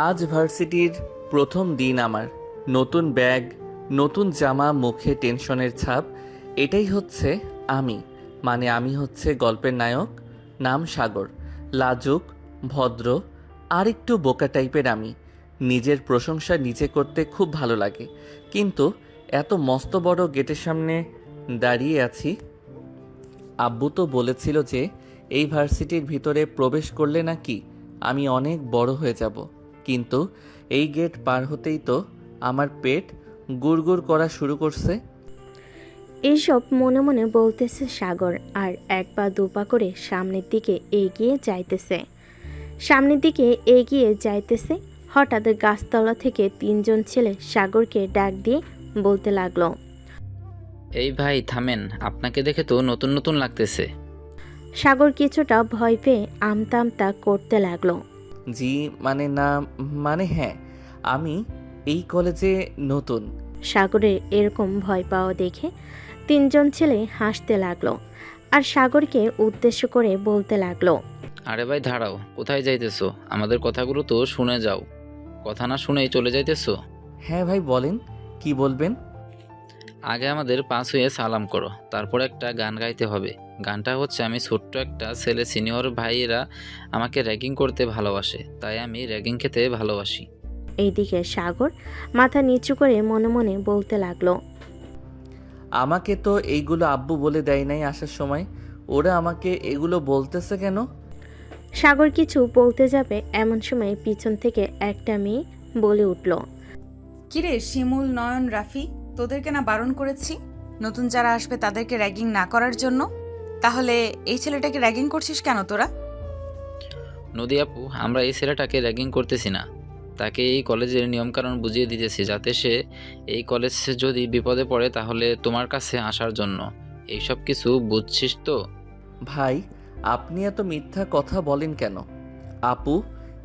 আজ ভার্সিটির প্রথম দিন আমার। নতুন ব্যাগ, নতুন জামা, মুখে টেনশনের ছাপ। এটাই হচ্ছে আমি। মানে আমি হচ্ছে গল্পের নায়ক। নাম সাগর। লাজুক, ভদ্র, আর একটু বোকা টাইপের আমি। নিজের প্রশংসা নিজে করতে খুব ভালো লাগে, কিন্তু এত মস্ত বড় গেটের সামনে দাঁড়িয়ে আছি। আব্বু তো বলেছিল যে এই ভার্সিটির ভিতরে প্রবেশ করলে নাকি আমি অনেক বড় হয়ে যাব, কিন্তু এই গেট পার হতেই তো আমার পেট গুড়গুড় করা শুরু করছে। এইসব মনে মনে বলতেছে সাগর, আর এক পা দু পা করে সামনের দিকে এগিয়ে যাইতেছে। হঠাৎ গাছতলা থেকে তিনজন ছেলে সাগরকে ডাক দিয়ে বলতে লাগলো। এই ভাই থামেন, আপনাকে দেখে তো নতুন নতুন লাগতেছে। সাগর কিছুটা ভয় পেয়ে আমতা আমতা করতে লাগলো। জি মানে না, মানে হ্যাঁ, আমি এই কলেজে নতুন। সাগরের এরকম ভয় পাওয়া দেখে তিনজন ছেলে হাসতে লাগলো, আর সাগরকে উদ্দেশ্য করে বলতে লাগলো। আরে ভাই দাঁড়াও, কোথায় যাইতেছো? আমাদের কথাগুলো তো শুনে যাও। কথা না শুনেই চলে যাইতেছো? হ্যাঁ ভাই বলেন, কি বলবেন? আগে আমাদের পাস হয়ে সালাম করো, তারপর একটা গান গাইতে হবে। গানটা হচ্ছে, আমি ছোট্ট একটা ছেলে, সিনিয়র ভাইয়েরা আমাকে র্যাগিং করতে ভালোবাসে, তাই আমি র্যাগিং খেতে ভালোবাসি। এইদিকে সাগর মাথা নিচু করে মনে মনে বলতে লাগলো। আমাকে তো এইগুলো আব্বু বলে দেয় নাই আসার সময়, ওরা আমাকে এগুলো বলতেছে কেন? সাগর কিছু বলতে যাবে এমন সময় পিছন থেকে একটা মেয়ে বলে উঠল। কিরে শিমুল, নয়ন, রাফি, তোদেরকে না বারণ করেছি নতুন যারা আসবে তাদেরকে র্যাগিং না করার জন্য? তাহলে এই ছেলেটাকে র্যাগিং করছিস কেন তোরা? নদী আপু, আমরা এই ছেলেটাকে র্যাগিং করতেছি না, তাকে এই কলেজের নিয়মকানুন বুঝিয়ে দিতেছি, যাতে সে এই কলেজে যদি বিপদে পড়ে তাহলে তোমার কাছে আসার জন্য। এইসব কিছু বুঝছিস তো? ভাই আপনি এত মিথ্যা কথা বলেন কেন? আপু,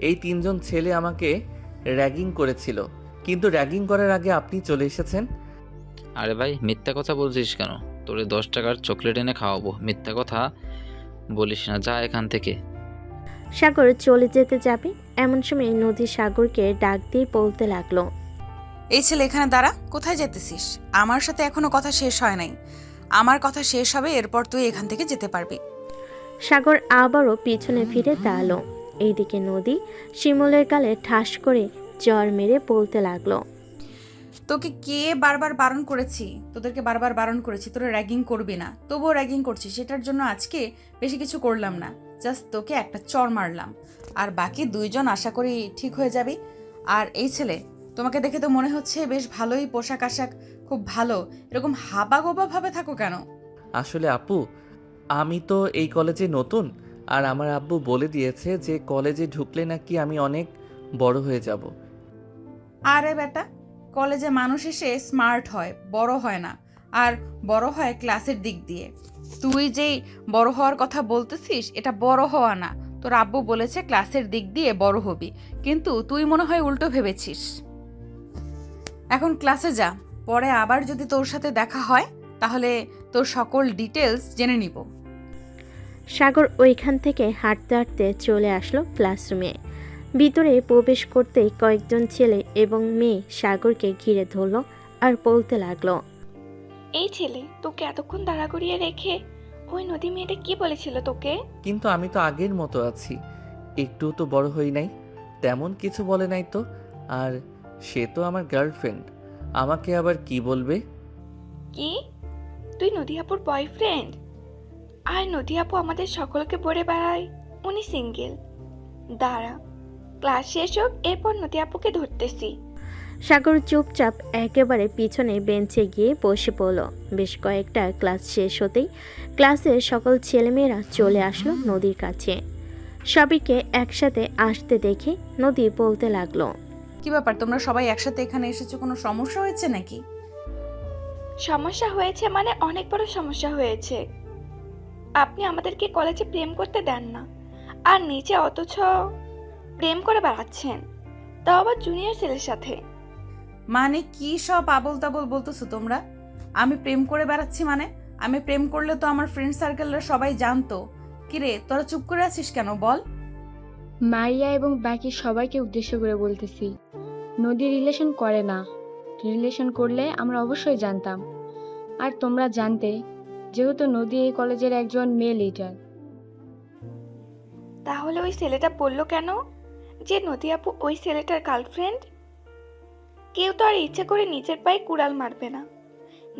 এই তিনজন ছেলে আমাকে র্যাগিং করেছিল, কিন্তু র্যাগিং করার আগে আপনি চলে এসেছেন। আরে ভাই মিথ্যা কথা বলছিস কেন? তোরে 10 টাকার চকলেট এনে খাওয়াবো, মিথ্যা কথা বলিস না, যা এখান থেকে। সাগর চলে যেতে যাবে এমন সময় নদী সাগরকে ডাক দিয়ে বলতে লাগলো। এই ছেলে এখানে দাঁড়া, কোথায় যেতেছিস? আমার সাথে এখনো কথা শেষ হয় নাই। আমার কথা শেষ হবে, এরপর তুই এখান থেকে যেতে পারবি। সাগর আবারও পিছনে ফিরে দাঁড়ালো। এইদিকে নদী শিমুলের গালে ঠাস করে জ্বর মেরে বলতে লাগলো। তোকে কে বারবার বারণ করেছি? তোদেরকে বারবার বারণ করেছি তোরা র্যাগিং করবি না, তবুও র্যাগিং করছিস। সেটার জন্য আজকে বেশি কিছু করলাম না, জাস্ট তোকে একটা চড় মারলাম, আর বাকি দুইজন আশা করি ঠিক হয়ে যাবি। আর এই ছেলে, তোমাকে দেখে তো মনে হচ্ছে বেশ ভালোই পোশাক আশাক, খুব ভালো। এরকম হাবাগোবা ভাবে থাকো কেন? আসলে আপু, আমি তো এই কলেজে নতুন, আর আমার আব্বু বলে দিয়েছে যে কলেজে ঢুকলে নাকি আমি অনেক বড় হয়ে যাব। আরে বেটা, কলেজে মানুষ এসে স্মার্ট হয়, বড় হয় না। আর বড় হয় ক্লাসের দিক দিয়ে। তুই যেই বড় হওয়ার কথা বলতেছিস, এটা বড় হওয়া না। তোর আব্বু বলেছে ক্লাসের দিক দিয়ে বড় হবি, কিন্তু তুই মনে হয় উল্টো ভেবেছিস। এখন ক্লাসে যা, পরে আবার যদি তোর সাথে দেখা হয় তাহলে তোর সকল ডিটেলস জেনে নিব। সাগর ওইখান থেকে হাঁটতে হাঁটতে চলে আসলো ক্লাসরুমে। ভিতরে প্রবেশ করতেই কয়েকজন ছেলে এবং মেয়ে সাগরকে ঘিরে ধরলো আর বলতে লাগলো। এই ছেলে, তোকে এতক্ষণ দাঁড়া করিয়ে রেখে ওই নদী মেয়েটা কি বলেছিল তোকে? কিন্তু আমি তো আগের মতো আছি, একটু তো বড় হই নাই, তেমন কিছু বলে নাই তো। আর সে তো আমার গার্লফ্রেন্ড, আমাকে আবার কি বলবে? কি? তুই নদী আপুর বয়ফ্রেন্ড? আর নদী আপু আমাদের সকলকে বলে বেড়ায় উনি সিঙ্গেল। দাঁড়া, ক্লাস শেষ হোক, এরপর নদী আপুকে ধরতেছি। সাগর চুপচাপ একেবারে পিছনে বেঞ্চে গিয়ে বসে পড়ল। বেশ কয়েকটা ক্লাস শেষ হতেই ক্লাসের সকল ছেলেমেয়েরা চলে আসলো নদীর কাছে। সবাইকে একসাথে আসতে দেখে নদী বলতে লাগলো। কি ব্যাপার, তোমরা সবাই একসাথে এখানে এসেছো? কোনো সমস্যা হয়েছে নাকি? সমস্যা হয়েছে মানে অনেক বড় সমস্যা হয়েছে। আপনি আমাদেরকে কলেজে প্রেম করতে দেন না, আর নিচে অথচ প্রেম করে বেড়াচ্ছেন, তাও আবার জুনিয়র ছেলের সাথে। মানে কি সব আবল তাবল বলতেছো তোমরা? আমি প্রেম করে বেড়াচ্ছি মানে? আমি প্রেম করলে তো আমার ফ্রেন্ড সার্কেলরা সবাই জানতো। কিরে, তোরা চুপ করে আছিস কেন বল? মারিয়া এবং বাকি সবাইকে উদ্দেশ্য করে বলতেছি, নদী রিলেশন করে না। রিলেশন করলে আমরা অবশ্যই জানতাম। আর তোমরা জানতে, যেহেতু নদী এই কলেজের একজন মেয়ে লিডার। তাহলে ওই ছেলেটা বললো কেন যে নদী আপু ওই ছেলেটার গার্লফ্রেন্ড? কেউ তো আর ইচ্ছে করে নিজের পায়ে কুড়াল মারবে না।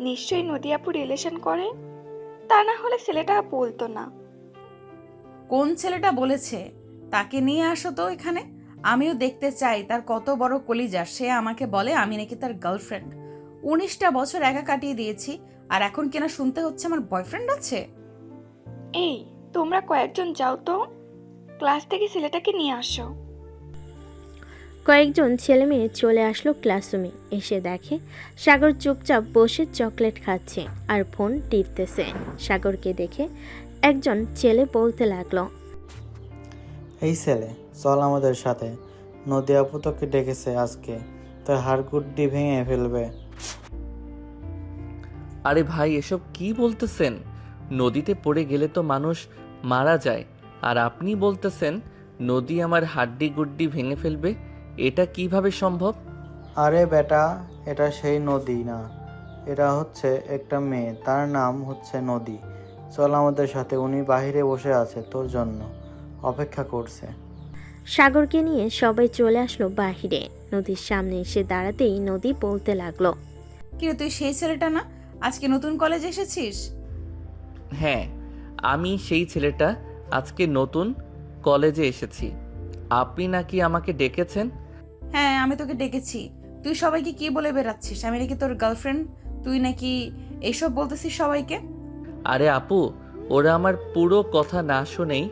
নিশ্চয়ই নদী আপু রিলেশন করে, তা না হলে ছেলেটা বলতো না। কোন ছেলেটা বলেছে? তাকে নিয়ে আসো তো এখানে, আমিও দেখতে চাই তার কত বড় কলিজা। সে আমাকে বলে আমি নাকি তার গার্লফ্রেন্ড। 19টা বছর একা কাটিয়ে দিয়েছি, আর এখন কিনা শুনতে হচ্ছে আমার বয়ফ্রেন্ড আছে। এই, তোমরা কয়েকজন যাও তো, ক্লাস থেকে ছেলেটাকে নিয়ে আসো। কয়েকজন ছেলে মেয়ে চলে আসলো ক্লাসরুমে। এসে দেখে সাগর চুপচাপ বসে চকলেট খাচ্ছে আর ফোন টিপতেছে। সাগরকে দেখে একজন ছেলে বলতে লাগলো, এই ছেলে, চল আমাদের সাথে। নদী আপু তোকে ডেকেছে আজকে, তোর হাড়গুড্ডি ভেঙে ফেলবে। আরে ভাই, এসব কি বলতেছেন? নদীতে পড়ে গেলে তো মানুষ মারা যায়, আর আপনি বলতেছেন নদী আমার হাড্ডি গুড্ডি ভেঙে ফেলবে? এটা কিভাবে সম্ভব? আরে বেটা, এটা সেই নদী না, এটা হচ্ছে একটা মেয়ে, তার নাম হচ্ছে নদী। চল আমাদের সাথে, উনি বাহিরে বসে আছে, তোর জন্য অপেক্ষা করছে। সাগরকে নিয়ে সবাই চলে আসলো বাহিরে। নদীর সামনে এসে দাঁড়াতেই নদী বলতে লাগলো, কিন্তু তুই সেই ছেলেটা না, আজকে নতুন কলেজে এসেছিস? হ্যাঁ, আমি সেই ছেলেটা, আজকে নতুন কলেজে এসেছি। আপনি নাকি আমাকে ডেকেছেন? হ্যাঁ, আমি তোকে ডেকেছি। তুই সবাইকে কি বলে বেড়াচ্ছিস? আমি নাকি তোর গার্লফ্রেন্ড? তুই নাকি এইসব বলতেছিস সবাইকে? আরে আপু, ওরা আমার পুরো কথা না শুনেই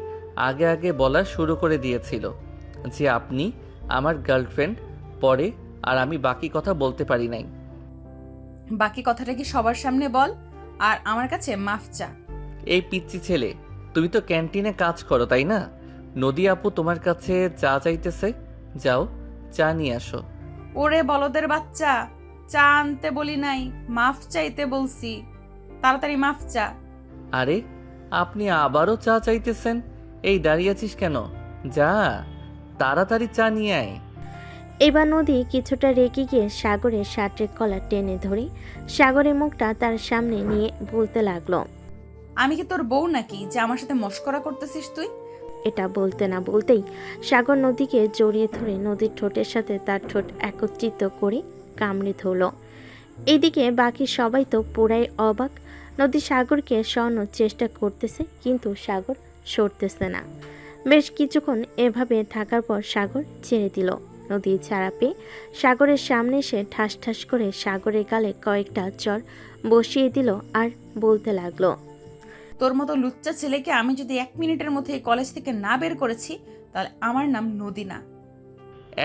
আগে আগে বলা শুরু করে দিয়েছিল যে আপনি আমার গার্লফ্রেন্ড। পরে আর আমি বাকি কথা বলতে পারি নাই। বাকি কথাটা কি সবার সামনে বল, আর আমার কাছে মাফ চা। এই পিচ্চি ছেলে, তুমি তো ক্যান্টিনে কাজ করো তাই না? নদী আপু তোমার কাছে চা চাইতেছে, যাও চা নিয়ে আসো। ওরে বলদের বাচ্চা, চা আনতে বলি নাই, মাফ চাইতে বলছি। তাড়াতাড়ি মাফ চা। আরে, আপনি আবারও চা চাইতেছেন? এই দাঁড়িয়ে আছিস কেন? যা তাড়াতাড়ি চা নিয়ে আয়। এবার নদী কিছুটা রেগে গিয়ে সাগরের শার্টের কলার টেনে ধরে সাগরের মুখটা তার সামনে নিয়ে বলতে লাগলো, আমি কি তোর বউ নাকি যে আমার সাথে মস্করা করতেছিস তুই? এটা বলতে না বলতেই সাগর নদীকে জড়িয়ে ধরে নদীর ঠোঁটের সাথে তার ঠোঁট একত্রিত করে কামড়ে ধরল। এদিকে বাকি সবাই তো পুরাই অবাক। নদী সাগরকে সরানোর চেষ্টা করতেছে, কিন্তু সাগর সরতেছে না। বেশ কিছুক্ষণ এভাবে থাকার পর সাগর ছেড়ে দিল। নদী ছাড়া পেয়ে সাগরের সামনে এসে ঠাস ঠাস করে সাগরের গালে কয়েকটা চর বসিয়ে দিল আর বলতে লাগলো, তোর মতো লুচ্চা ছেলেকে আমি যদি 1 মিনিটের মধ্যে এই কলেজ থেকে না বের করেছি, তাহলে আমার নাম নদী না।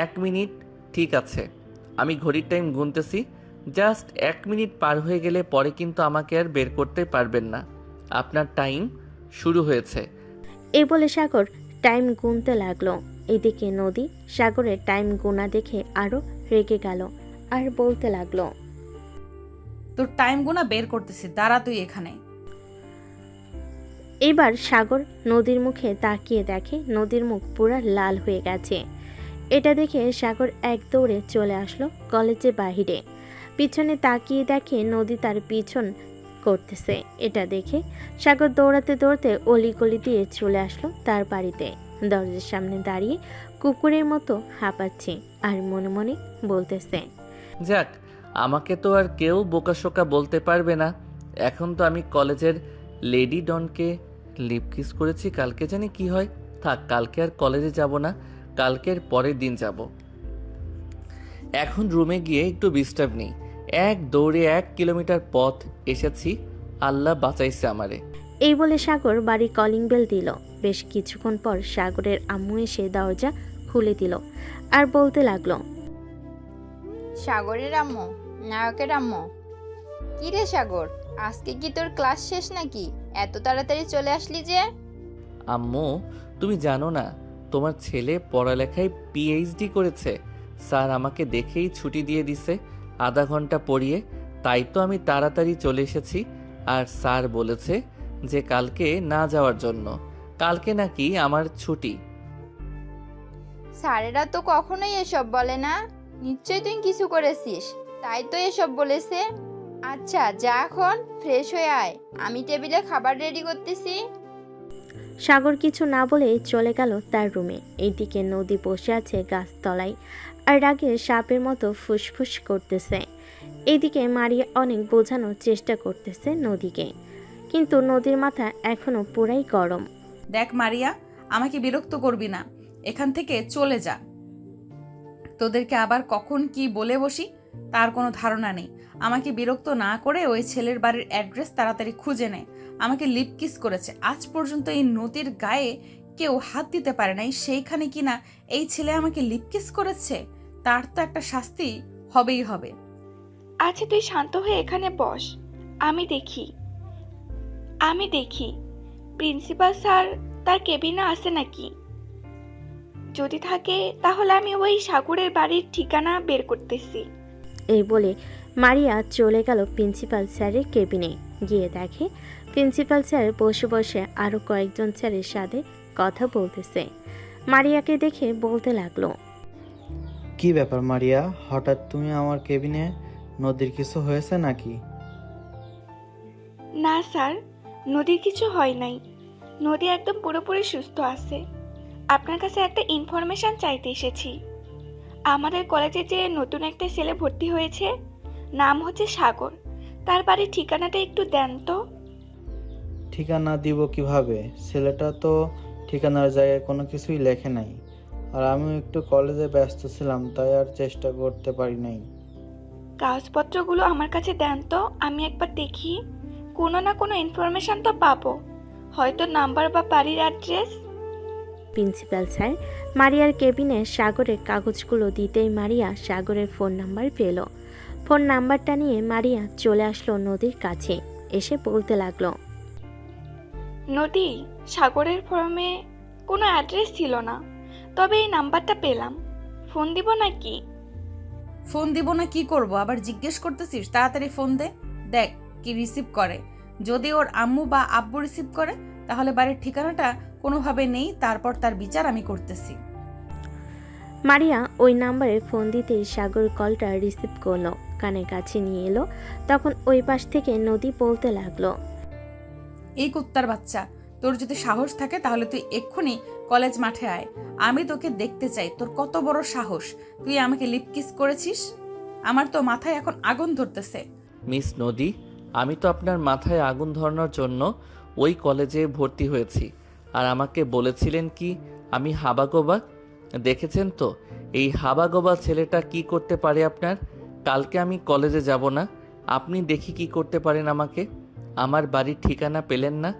1 মিনিট? ঠিক আছে, আমি ঘড়ির টাইম গুনতেছি। জাস্ট 1 মিনিট পার হয়ে গেলে পরে কিন্তু আমাকে আর বের করতে পারবেন না। আপনার টাইম শুরু হয়েছে। এই বলে সাগর টাইম গুনতে লাগলো। এদিকে নদী সাগরের টাইম গোনা দেখে আরো রেগে গেল আর বলতে লাগলো, তোর টাইম গোনা বের করতেছি, দাঁড়া তুই এখানে। এবার সাগর নদীর মুখে তাকিয়ে দেখে নদীর মুখ পুরো লাল হয়ে গেছে। এটা দেখে সাগর এক দৌড়ে চলে আসলো কলেজের বাহিরে। পিছনে তাকিয়ে দেখে নদী তার পিছন করতেছে। এটা দেখে সাগর দৌড়াতে দৌড়াতে অলিগলি দিয়ে চলে আসলো তার বাড়িতে। দরজার সামনে দাঁড়িয়ে কুকুরের মতো হাঁপাচ্ছে আর মনে মনে বলতেছে, যাক, আমাকে তো আর কেউ বোকাশোকা বলতে পারবে না। এখন তো আমি কলেজের লেডি ডনকে লিপ কিস করেছি, কালকে জানি কি হয়। থাক, কালকে আর কলেজে যাব না, কালকের পরের দিন যাব। এখন রুমে গিয়ে একটু বিশ্রাম নেই। এক দৌড়ে 1 কিলোমিটার পথ এসেছি, আল্লাহ বাঁচাইছে আমারে। এই বলে সাগর বাড়ি কলিং বেল দিল। বেশ কিছুক্ষণ পর সাগরের আম্মু এসে দরজা খুলে দিল আর বলতে লাগলো, সাগরের আম্মু, নায়কের আম্মু। কি রে সাগর, আজকে কি তোর ক্লাস শেষ নাকি? এত তাড়াতাড়ি চলে আসলি যে? আম্মু, তুমি জানো না তোমার ছেলে পড়ালেখায় পিএইচডি করেছে। স্যার আমাকে দেখেই ছুটি দিয়ে দিছে আধা ঘন্টা পড়িয়ে। তাই তো আমি তাড়াতাড়ি চলে এসেছি। আর স্যার বলেছে যে কালকে না যাওয়ার জন্য, কালকে নাকি আমার ছুটি। স্যারেরা তো কখনোই এসব বলে না। নিশ্চয়ই তুই কিছু করেছিস, তাই তো এসব বলেছে। আচ্ছা যা, এখন ফ্রেশ হয়ে আয়, আমি টেবিলে খাবার রেডি করতেছি। সাগর কিছু না বলেই চলে গেল তার রুমে। এইদিকে নদী বসে আছে গাছতলায় আর রাগে সাপের মতো ফুসফুস করতেছে। এইদিকে মারিয়া অনেক বোঝানোর চেষ্টা করতেছে নদীকে, কিন্তু নদীর মাথা এখনো পুরাই গরম। দেখ মারিয়া, আমাকে বিরক্ত করবি না, এখান থেকে চলে যা। তোদেরকে আবার কখন কি বলে বসি তার কোনো ধারণা নেই। আমাকে বিরক্ত না করে ওই ছেলের বাড়ির অ্যাড্রেস তাড়াতাড়ি খুঁজে নে। আমাকে লিপ কিস করেছে, আজ পর্যন্ত এই নদীর গায়ে কেউ হাত দিতে পারে নাই, সেইখানে কিনা এই ছেলে আমাকে লিপ কিস করেছে। তার তো একটা শাস্তি হবেই হবে। আচ্ছা তুই শান্ত হয়ে এখানে বস, আমি দেখি প্রিন্সিপাল স্যার তার কেবিনে আছে নাকি। যদি থাকে তাহলে আমি ওই সাগরের বাড়ির ঠিকানা বের করতেছি। এই বলে মারিয়া চলে গেল প্রিন্সিপাল স্যারের কেবিনে। গিয়ে দেখে প্রিন্সিপাল স্যার বসে বসে আরও কয়েকজন স্যারের সাথে কথা বলতেছে। মারিয়াকে দেখে বলতে লাগলো, কি ব্যাপার মারিয়া, হঠাৎ তুমি আমার কেবিনে? নদীর কিছু হয়েছে নাকি? না স্যার, নদীর কিছু হয় নাই। নদী একদম পুরোপুরি সুস্থ আছে। আপনার কাছে একটা ইনফরমেশন চাইতে এসেছি। আমাদের কলেজে যে নতুন একটা ছেলে ভর্তি হয়েছে, নাম হচ্ছে সাগর, তার বাড়ির ঠিকানাটা একটু দেন তো। ঠিকানা দিব কিভাবে? ছেলেটা তো ঠিকানার জায়গায় কোনো কিছুই লেখে নাই, আর আমিও একটু কলেজে ব্যস্ত ছিলাম, তাই আর চেষ্টা করতে পারি নাই। কাগজপত্রগুলো আমার কাছে দেন তো, আমি একবার দেখি। কোনো না কোনো ইনফরমেশন তো পাবো, হয়তো নাম্বার বা বাড়ির অ্যাড্রেস। প্রিন্সিপাল স্যার মারিয়ার কেবিনে সাগরের কাগজগুলো দিতেই মারিয়া সাগরের ফোন নাম্বার পেল। ফোন নাম্বারটা নিয়ে মারিয়া চলে আসলো নদীর কাছে, এসে বলতে লাগলো, নদী, সাগরের ফর্মে কোনো অ্যাড্রেস ছিল না, তবে এই নাম্বারটা পেলাম। ফোন দিব নাকি? ফোন দিব না কি করব, আবার জিজ্ঞেস করতেছিস? তাড়াতাড়ি ফোন দে, দেখ কি রিসিভ করে। যদি ওর আম্মু বা আব্বু রিসিভ করে তাহলে বাড়ির ঠিকানাটা কোনোভাবে নেই, তারপর তার বিচার আমি করতেছি। মারিয়া ওই নাম্বারে ফোন দিতেই সাগর কলটা রিসিভ করলো, কানের কাছে নিয়ে এলো। তখন ওই পাশ থেকে নদী বলতে লাগলো, এই কুত্তার বাচ্চা, তোর যদি সাহস থাকে তাহলে তুই এক্ষুনি কলেজ মাঠে আয়, আমি তোকে দেখতে চাই। তোর কত বড় সাহস, তুই আমাকে লিপ কিস করেছিস? আমার তো মাথায় এখন আগুন ধরতেছে। মিস নদী, আমি তো আপনার মাথায় আগুন ধরানোর জন্য ওই কলেজে ভর্তি হয়েছি। আর আমাকে বলেছিলেন কি আমি হাবাগোবা? দেখেছেন তো এই হাবাগোবা ছেলেটা কি করতে পারে আপনার। কালকে আমি কলেজে যাব না, আপনি দেখি কি করতে পারেন আমাকে। আমার বাড়ির ঠিকানা পেলেন না,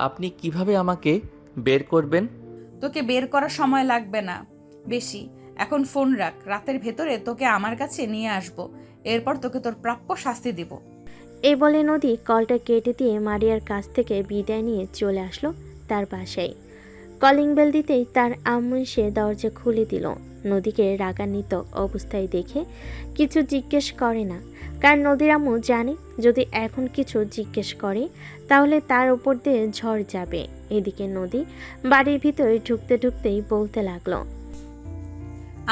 আপনি কিভাবে আমাকে বের করবেন? তোকে বের করার সময় লাগবে না বেশি, এখন ফোন রাখ, রাতের ভেতরে তোকে আমার কাছে নিয়ে আসবো, এরপর তোকে তোর প্রাপ্য শাস্তি দিব। এই বলে নদী কলটা কেটে দিয়ে মারিয়ার কাছ থেকে বিদায় নিয়ে চলে আসলো তার বাসায়। কলিং বেল দিতেই তার আম্মু এসে দরজা খুলে দিল। নদীকে রাগান্বিত অবস্থায় দেখে কিছু জিজ্ঞেস করে না, কারণ নদীর আম্মু জানে যদি এখন কিছু জিজ্ঞেস করে তাহলে তার উপর দিয়ে ঝড় যাবে। এদিকে নদী বাড়ির ভিতরে ঢুকতে ঢুকতেই বলতে লাগলো,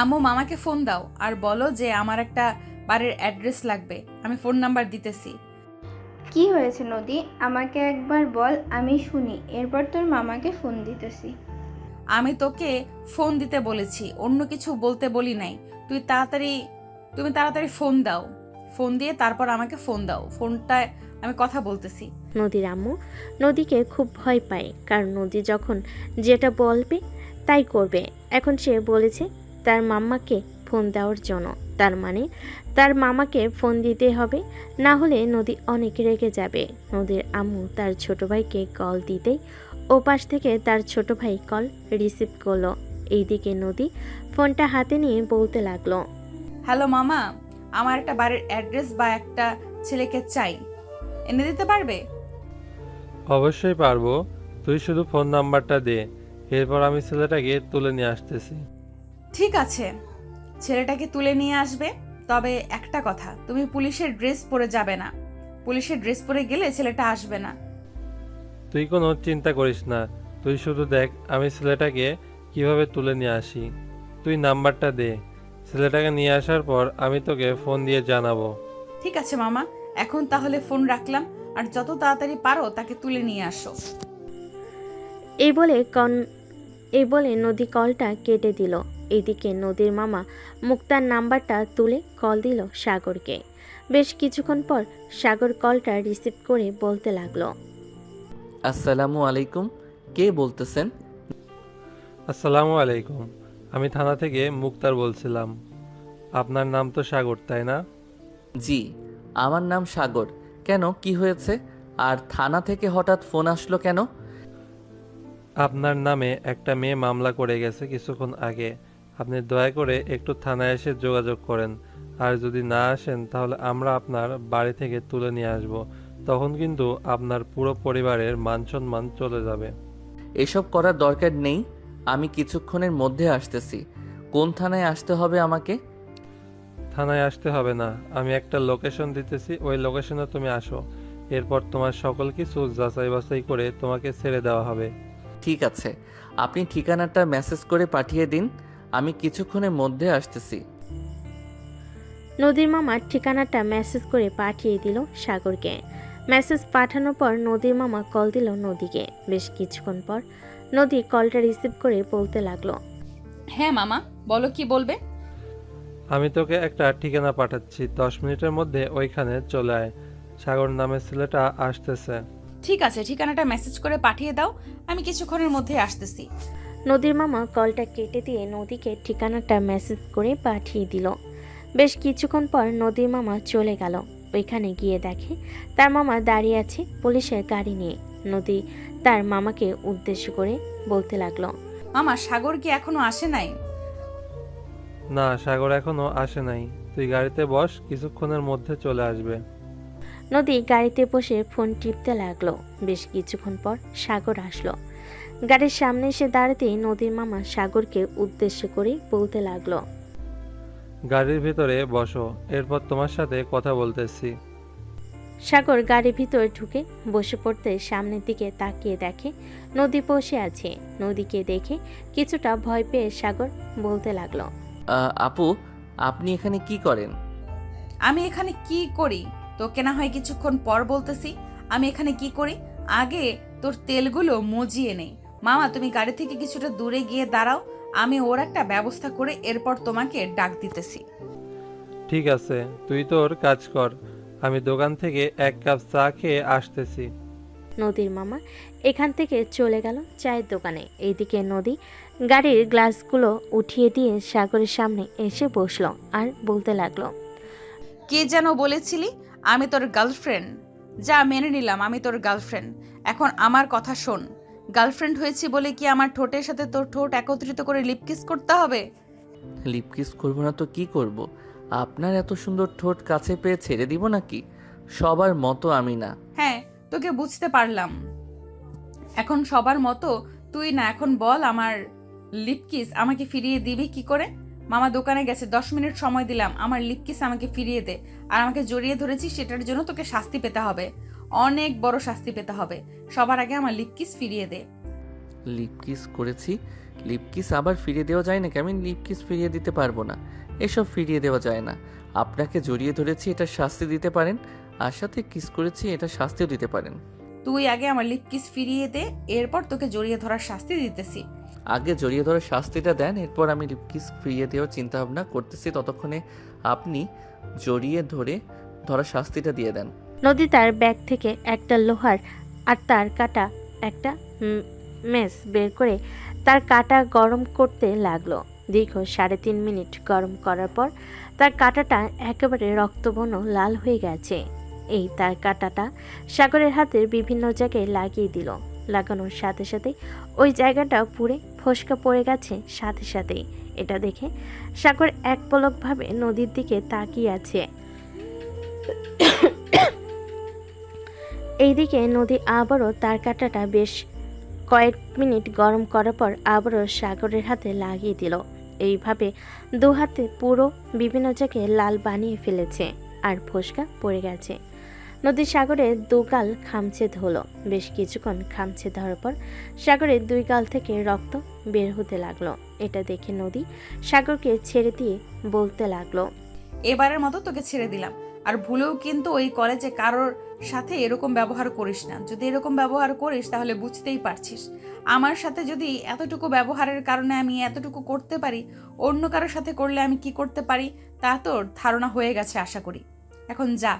আম্মু মামাকে ফোন দাও আর বলো যে আমার একটা বাড়ির অ্যাড্রেস লাগবে, আমি ফোন নাম্বার দিতেছি। কি হয়েছে নদী, আমাকে একবার বল, আমি শুনি, এরপর তোর মামাকে ফোন দিতেছি। আমি তোকে ফোন দিতে বলেছি, অন্য কিছু বলতে বলি নাই। তুমি তাড়াতাড়ি ফোন দাও, ফোন দিয়ে তারপর আমাকে ফোন দাও, ফোনটায় আমি কথা বলতেছি। নদীর আম্মু নদীকে খুব ভয় পায়, কারণ নদী যখন যেটা বলবে তাই করবে। এখন সে বলেছে তার মাম্মাকে ফোন দেওয়ার জন্য, তার মানে তার মামাকে ফোন দিতে হবে, না হলে নদী অনেক রেগে যাবে। নদীর আম্মু তার ছোট ভাইকে কল দিতেই ওপাশ থেকে তার ছোট ভাই কল রিসিভ করলো। এইদিকে নদী ফোনটা হাতে নিয়ে বলতে লাগলো, হ্যালো মামা, আমার একটা বাড়ির অ্যাড্রেস বা একটা ছেলেকে চাই, এনে দিতে পারবে? অবশ্যই পারবো, তুই শুধু ফোন নাম্বারটা দে, এরপর আমি ছেলেটাকে তুলে নিয়ে আসতেছি। ঠিক আছে, ছেলেটাকে তুলে নিয়ে আসবে, তবে একটা কথা, তুমি পুলিশের ড্রেস পরে যাবে না। পুলিশের ড্রেস পরে গেলে ছেলেটা আসবে না। তুই কোনো চিন্তা করিস না, তুই শুধু দেখ আমি ছেলেটাকে কিভাবে তুলে নিয়ে আসি। তুই নাম্বারটা দে। ছেলেটাকে নিয়ে আসার পর আমি তোকে ফোন দিয়ে জানাবো। ঠিক আছে মামা, এখন তাহলে ফোন রাখলাম, আর যত তাড়াতাড়ি পারো তাকে তুলে নিয়ে আসো। এই বলে নদী কলটা কেটে দিল। এদিকে নদীর মামা মুক্তার নাম্বারটা তুলে কল দিল সাগরকে। বেশ কিছুক্ষণ পর সাগর কলটা রিসিভ করে বলতে লাগলো, আসসালামু আলাইকুম, কে বলতেছেন? আসসালামু আলাইকুম, আমি থানা থেকে মুক্তার বলছিলাম। আপনার নাম তো সাগর, তাই না? জি, আমার নাম সাগর। কেন, কি হয়েছে? আর থানা থেকে হঠাৎ ফোন আসলো কেন? আপনার নামে একটা মেয়ে মামলা করে গেছে কিছুক্ষণ আগে। আপনি দয়া করে একটু থানায় এসে যোগাযোগ করেন। আর যদি না আসেন তাহলে আমরা আপনার বাড়ি থেকে তুলে নিয়ে আসব। তখন কিন্তু আপনার পুরো পরিবারের মান সম্মান চলে যাবে। এসব করার দরকার নেই, আমি কিছুক্ষণের মধ্যে আসতেছি। কোন থানায় আসতে হবে আমাকে? থানায় আসতে হবে না, আমি একটা লোকেশন দিতেছি, ওই লোকেশনে তুমি আসো। এরপর তোমার সকল কিছু যাচাই বাছাই করে তোমাকে ছেড়ে দেওয়া হবে। ঠিক আছে, আপনি ঠিকানাটা মেসেজ করে পাঠিয়ে দিন, আমি কিছুক্ষণের মধ্যে আসতেছি। নদীর মামা ঠিকানাটা মেসেজ করে পাঠিয়ে দিল সাগরকে। মেসেজ পাঠানোর পর নদীর মামা কল দিল নদীকে। বেশ কিছুক্ষণ পর নদী কলটা রিসিভ করে বলতে লাগলো, হ্যাঁ মামা, বলো কি বলবে। আমি তোকে একটা ঠিকানা পাঠাচ্ছি, 10 মিনিটের মধ্যে ওইখানে চলে আয়। সাগর নামের ছেলেটা আসতেছে। ঠিক আছে, ঠিকানাটা মেসেজ করে পাঠিয়ে দাও, আমি কিছুক্ষণের মধ্যে আসতেছি। নদীর মামা কলটা কেটে দিয়ে নদীকে ঠিকানাটা মেসেজ করে পাঠিয়ে দিল। বেশ কিছুক্ষণ পর নদীর মামা চলে গেল। ওইখানে গিয়ে দেখে তার মামা দাঁড়িয়ে আছে পুলিশের গাড়ি নিয়ে। নদী তার মামাকে উদ্দেশ্য করে বলতে লাগলো, মামা, সাগর কি এখনো আসে নাই? না, সাগর এখনো আসে নাই। তুই গাড়িতে বস, কিছুক্ষণের মধ্যে চলে আসবে। নদী গাড়িতে বসে ফোন টিপতে লাগলো। বেশ কিছুক্ষণ পর সাগর আসলো। গাড়ির সামনে এসে দাঁড়াতেই নদীর মামা সাগরকে উদ্দেশ্য করে বলতে লাগলো, গাড়ির ভিতরে বসো, এরপর তোমার সাথে কথা বলতেছি। সাগর গাড়ির ভিতরে ঢুকে বসে পড়তে সামনের দিকে তাকিয়ে দেখে নদী বসে আছে। নদীকে দেখে কিছুটা ভয় পেয়ে সাগর বলতে লাগলো, আপু, আপনি এখানে কি করেন? আমি এখানে কি করি তোকে না হয় কিছুক্ষণ পর বলতেছি। আমি এখানে কি করি, আগে তোর তেলগুলো মজিয়ে নেই। মামা, তুমি গাড়ি থেকে কিছুটা দূরে গিয়ে দাঁড়াও, আমি ওর একটা ব্যবস্থা করে এরপর তোমাকে ডাক দিতেছি। ঠিক আছে, তুই তোর কাজ কর, আমি দোকান থেকে 1 কাপ চা খেয়ে আসতেছি। নদীর মামা এখান থেকে চলে গেল চায়ের দোকানে। এইদিকে নদী গাড়ির গ্লাসগুলো উঠিয়ে দিয়ে সাগরের সামনে এসে বসলো আর বলতে লাগলো, কে যেন বলেছিলি আমি তোর গার্লফ্রেন্ড? যা, মেনে নিলাম আমি তোর গার্লফ্রেন্ড। এখন আমার কথা শোন, গার্লফ্রেন্ড হয়েছি বলে কি আমার ঠোঁটের সাথে তোর ঠোঁট একত্রিত করে লিপকিস করতে হবে? লিপকিস করবো না তো কি করব? আপনার এত সুন্দর ঠোঁট কাছে পেয়ে ছেড়ে দিব নাকি? সবার মতো আমি না। হ্যাঁ, তোকে বুঝতে পারলাম। এখন সবার মতো তুই না, এখন বল আমার লিপকিস আমাকে ফিরিয়ে দিবি কি করে? মামা দোকানে গেছে, 10 মিনিট সময় দিলাম, আমার লিপকিস আমাকে ফিরিয়ে দে। আর আমাকে জড়িয়ে ধরেছিস, সেটার জন্য তোকে শাস্তি পেতে হবে, অনেক বড় শাস্তি পেতে হবে। সবার আগে আমার লিপকিস ফিরিয়ে দে। লিপকিস করেছি, লিপকিস আবার ফিরিয়ে দেওয়া যায় নাকি? আমি লিপকিস ফিরিয়ে দিতে পারবো না, এসব ফিরিয়ে দেওয়া যায় না। আপনাকে জড়িয়ে ধরেছি, এটা শাস্তি দিতে পারেন, আর সাথে কিস করেছি, এটা শাস্তিও দিতে পারেন। তুই আগে আমার লিপকিস ফিরিয়ে দে, এরপর তোকে জড়িয়ে ধরার শাস্তি দিতেছি। আগে জড়িয়ে ধরে শাস্তিটা দেন, এরপর আমি লিপকিস ফিরিয়ে দেওয়ার চিন্তা ভাবনা করতেছি। ততক্ষণে আপনি জড়িয়ে ধরার শাস্তিটা দিয়ে দেন। নদী তার ব্যাগ থেকে একটা লোহার আর তার কাটা একটা মেস বের করে তার কাটা গরম করতে লাগলো। দীর্ঘ 3.5 মিনিট গরম করার পর তার কাটাটা একেবারে রক্তবর্ণ লাল হয়ে গেছে। এই তার কাটাটা সাগরের হাতের বিভিন্ন জায়গায় লাগিয়ে দিল। লাগানোর সাথে সাথে ওই জায়গাটা পুড়ে ফোসকা পড়ে গেছে সাথে সাথেই। এটা দেখে সাগর এক পলকভাবে নদীর দিকে তাকিয়ে আছে। এইদিকে নদী আবারও তার কাঁটাটা বেশ কয়েক মিনিট গরম করার পর আবারও সাগরের হাতে লাগিয়ে দিল। এইভাবে দু হাতে পুরো বিভিন্ন জায়গায় লাল বানিয়ে ফেলেছে আর ফোসকা পড়ে গেছে। নদী সাগরের 2 গাল খামচে ধরল। বেশ কিছুক্ষণ খামচে ধরার পর সাগরের 2 গাল থেকে রক্ত বের হতে লাগলো। এটা দেখে নদী সাগরকে ছেড়ে দিয়ে বলতে লাগলো, এবারের মতো তোকে ছেড়ে দিলাম, আর ভুলেও কিন্তু ওই কলেজে কারোর সাথে এরকম ব্যবহার করিস না। যদি এরকম ব্যবহার করিস তাহলে বুঝতেই পারছিস, আমার সাথে যদি এতটুকু ব্যবহারের কারণে আমি এতটুকু করতে পারি, অন্য কারোর সাথে করলে আমি কি করতে পারি তা তোর ধারণা হয়ে গেছে আশা করি। এখন যা।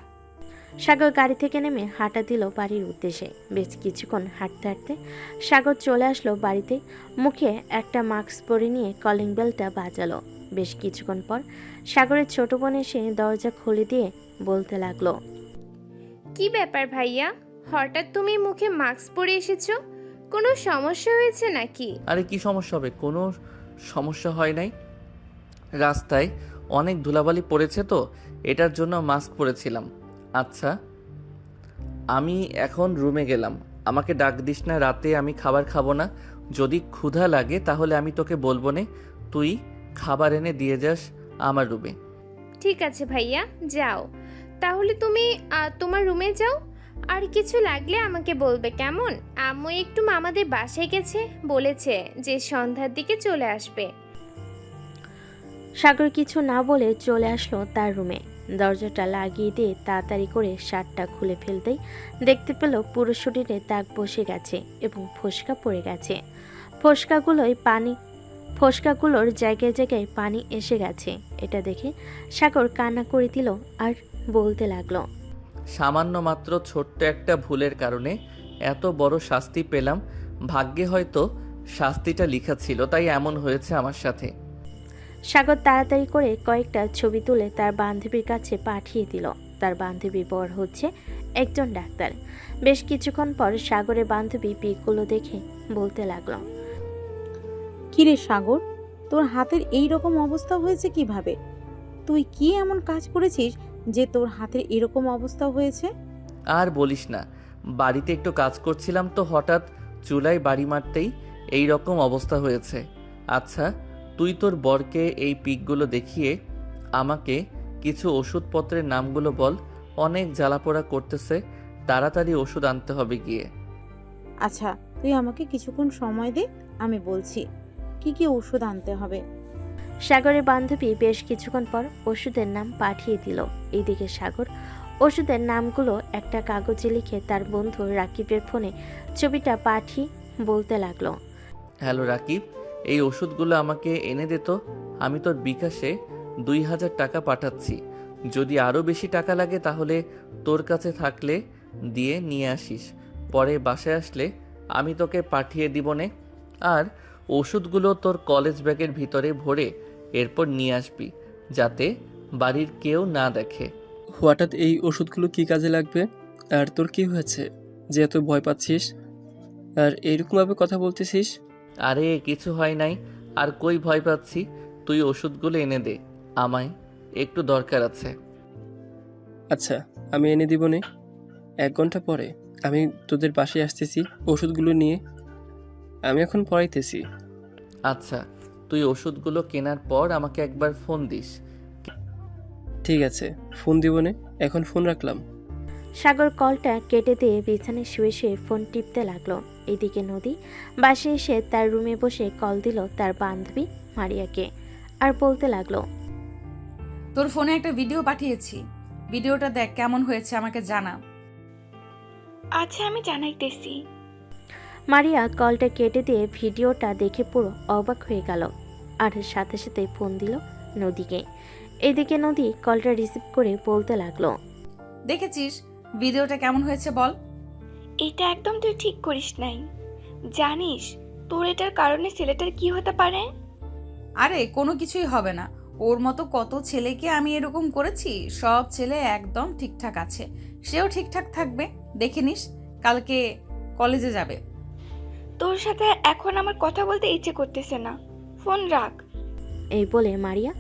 সাগর গাড়ি থেকে নেমে হাঁটা দিল বাড়ির উদ্দেশ্যে। বেশ কিছুক্ষণ হাঁটতে হাঁটতে সাগর চলে আসলো বাড়িতে। মুখে একটা মাস্ক পরে নিয়ে কলিং বেলটা বাজালো। বেশ কিছুক্ষণ পর সাগরের ছোট বোন এসে দরজা খুলে দিয়ে বলতে লাগলো, কি ব্যাপার ভাইয়া, হঠাৎ তুমি মুখে মাস্ক পরে এসেছো? কোনো সমস্যা হয়েছে নাকি? আরে কি সমস্যা হবে? কোনো সমস্যা হয় নাই। রাস্তায় অনেক ধুলাবালি পড়েছে তো, এটার জন্য মাস্ক পরেছিলাম। আচ্ছা, আমি এখন রুমে গেলাম, আমাকে ডাক দিস না, রাতে আমি খাবার খাবো না। যদি ক্ষুধা লাগে তাহলে আমি তোকে বলবো নে, তুই খাবার এনে দিয়ে যাস আমার রুমে। ঠিক আছে ভাইয়া, যাও তাহলে তুমি তোমার রুমে যাও। আর কিছু লাগলে আমাকে বলবে, কেমন? আম্মু একটু মামাদের বাসায় গেছে, বলেছে যে সন্ধ্যার দিকে চলে আসবে। সাগর কিছু না বলে চলে আসলো তার রুমে। দরজাটা লাগিয়ে দিয়ে তাড়াতাড়ি করে শার্টটা খুলে ফেলতেই দেখতে পেল পুরো শরীরে দাগ বসে গেছে এবং ফোসকা পড়ে গেছে। ফোসকাগুলোর জায়গায় জায়গায় পানি এসে গেছে। এটা দেখে সাগর কান্না করে দিল আর বলতে লাগলো, সামান্য মাত্র ছোট্ট একটা ভুলের কারণে এত বড় শাস্তি পেলাম। ভাগ্যে হয়তো শাস্তিটা লেখা ছিল, তাই এমন হয়েছে আমার সাথে। সাগর তাড়াতাড়ি করে কয়েকটা ছবি তুলে তার বান্ধবীর কাছে পাঠিয়ে দিল। তার বান্ধবী বর হচ্ছে একজন ডাক্তার। বেশ কিছুক্ষণ পর সাগরের বান্ধবী পিকগুলো দেখে বলতে লাগলো, কিরে সাগর, তোর হাতের এই রকম অবস্থা হয়েছে কিভাবে? তুই কি এমন কাজ করেছিস যে তোর হাতের এরকম অবস্থা হয়েছে? আর বলিস না, বাড়িতে একটু কাজ করছিলাম তো হঠাৎ চুলায় বাড়ি মারতেই এই রকম অবস্থা হয়েছে। আচ্ছা, তুই তোর বরকে এই পিকগুলো দেখিয়ে আমাকে কিছু ওষুধপত্রের নামগুলো বল। অনেক জ্বালাপোড়া করতেছে, তাড়াতাড়ি ওষুধ আনতে হবে গিয়ে। আচ্ছা, তুই আমাকে কিছুক্ষণ সময় দে, আমি বলছি কি কি ওষুধ আনতে হবে। সাগরের বান্ধবী বেশ কিছুক্ষণ পর ওষুধের নাম পাঠিয়ে দিল। এইদিকে সাগর ওষুধের নামগুলো একটা কাগজে লিখে তার বন্ধু রাকিবের ফোনে ছবিটা পাঠিয়ে বলতে লাগলো, হ্যালো রাকিব, এই ওষুধগুলো আমাকে এনে দে তো। আমি তোর বিকাশে 2000 টাকা পাঠাচ্ছি। যদি আরও বেশি টাকা লাগে তাহলে তোর কাছে থাকলে দিয়ে নিয়ে আসিস। পরে বাসায় আসলে আমি তোকে পাঠিয়ে দিব নে। আর ওষুধগুলো তোর কলেজ ব্যাগের ভিতরে ভরে এরপর নিয়ে আসবি, যাতে বাড়ির কেউ না দেখে। হঠাৎ এই ওষুধগুলো কি কাজে লাগবে? আর তোর কি হয়েছে যে এত ভয় পাচ্ছিস আর এইরকমভাবে কথা বলতেছিস? আরে কিছু হয় নাই, আর কই ভয় পাচ্ছি। তুই ওষুধগুলো এনে দে, আমায় একটু দরকার আছে। আচ্ছা, আমি এনে দিব নে। 1 ঘন্টা পরে আমি তোদের বাসায় আসতেছি ওষুধগুলো নিয়ে। আমি এখন পড়াইতেছি। আচ্ছা, তুই ওষুধগুলো কেনার পর আমাকে একবার ফোন দিস। ঠিক আছে, ফোন দিব নে। এখন ফোন রাখলাম। সাগর কলটা কেটে দিয়ে বিছানায় শুয়ে শুয়ে ফোন টিপতে লাগলো। এদিকে নদী বাসায় এসে তার রুমে বসে কল দিল তার বান্ধবী মারিয়াকে আর বলতে লাগলো, তোর ফোনে একটা ভিডিও পাঠিয়েছি, ভিডিওটা দেখ, কেমন হয়েছে আমাকে জানা। আচ্ছা, আমি জানাইতেছি। মারিয়া কলটা কেটে দিয়ে ভিডিওটা দেখে পুরো অবাক হয়ে গেল আর সাথে সাথে ফোন দিল নদীকে। এদিকে নদী কলটা রিসিভ করে বলতে লাগলো, দেখেছিস ভিডিওটা কেমন হয়েছে বল? এটা একদম তুই ঠিক করিস নাই। জানিস তোর এটার কারণে ছেলেটার কি হতে পারে? আরে কোনো কিছুই হবে না, ওর মতো কত ছেলেকে আমি এরকম করেছি। সব ছেলে একদম ঠিকঠাক আছে, সেও ঠিকঠাক থাকবে। দেখে নিস, কালকে কলেজে যাবে। তোর সাথে এখন আমার কথা বলতে ইচ্ছে করতেছে না, ফোন রাখ। এই বলে মারিয়া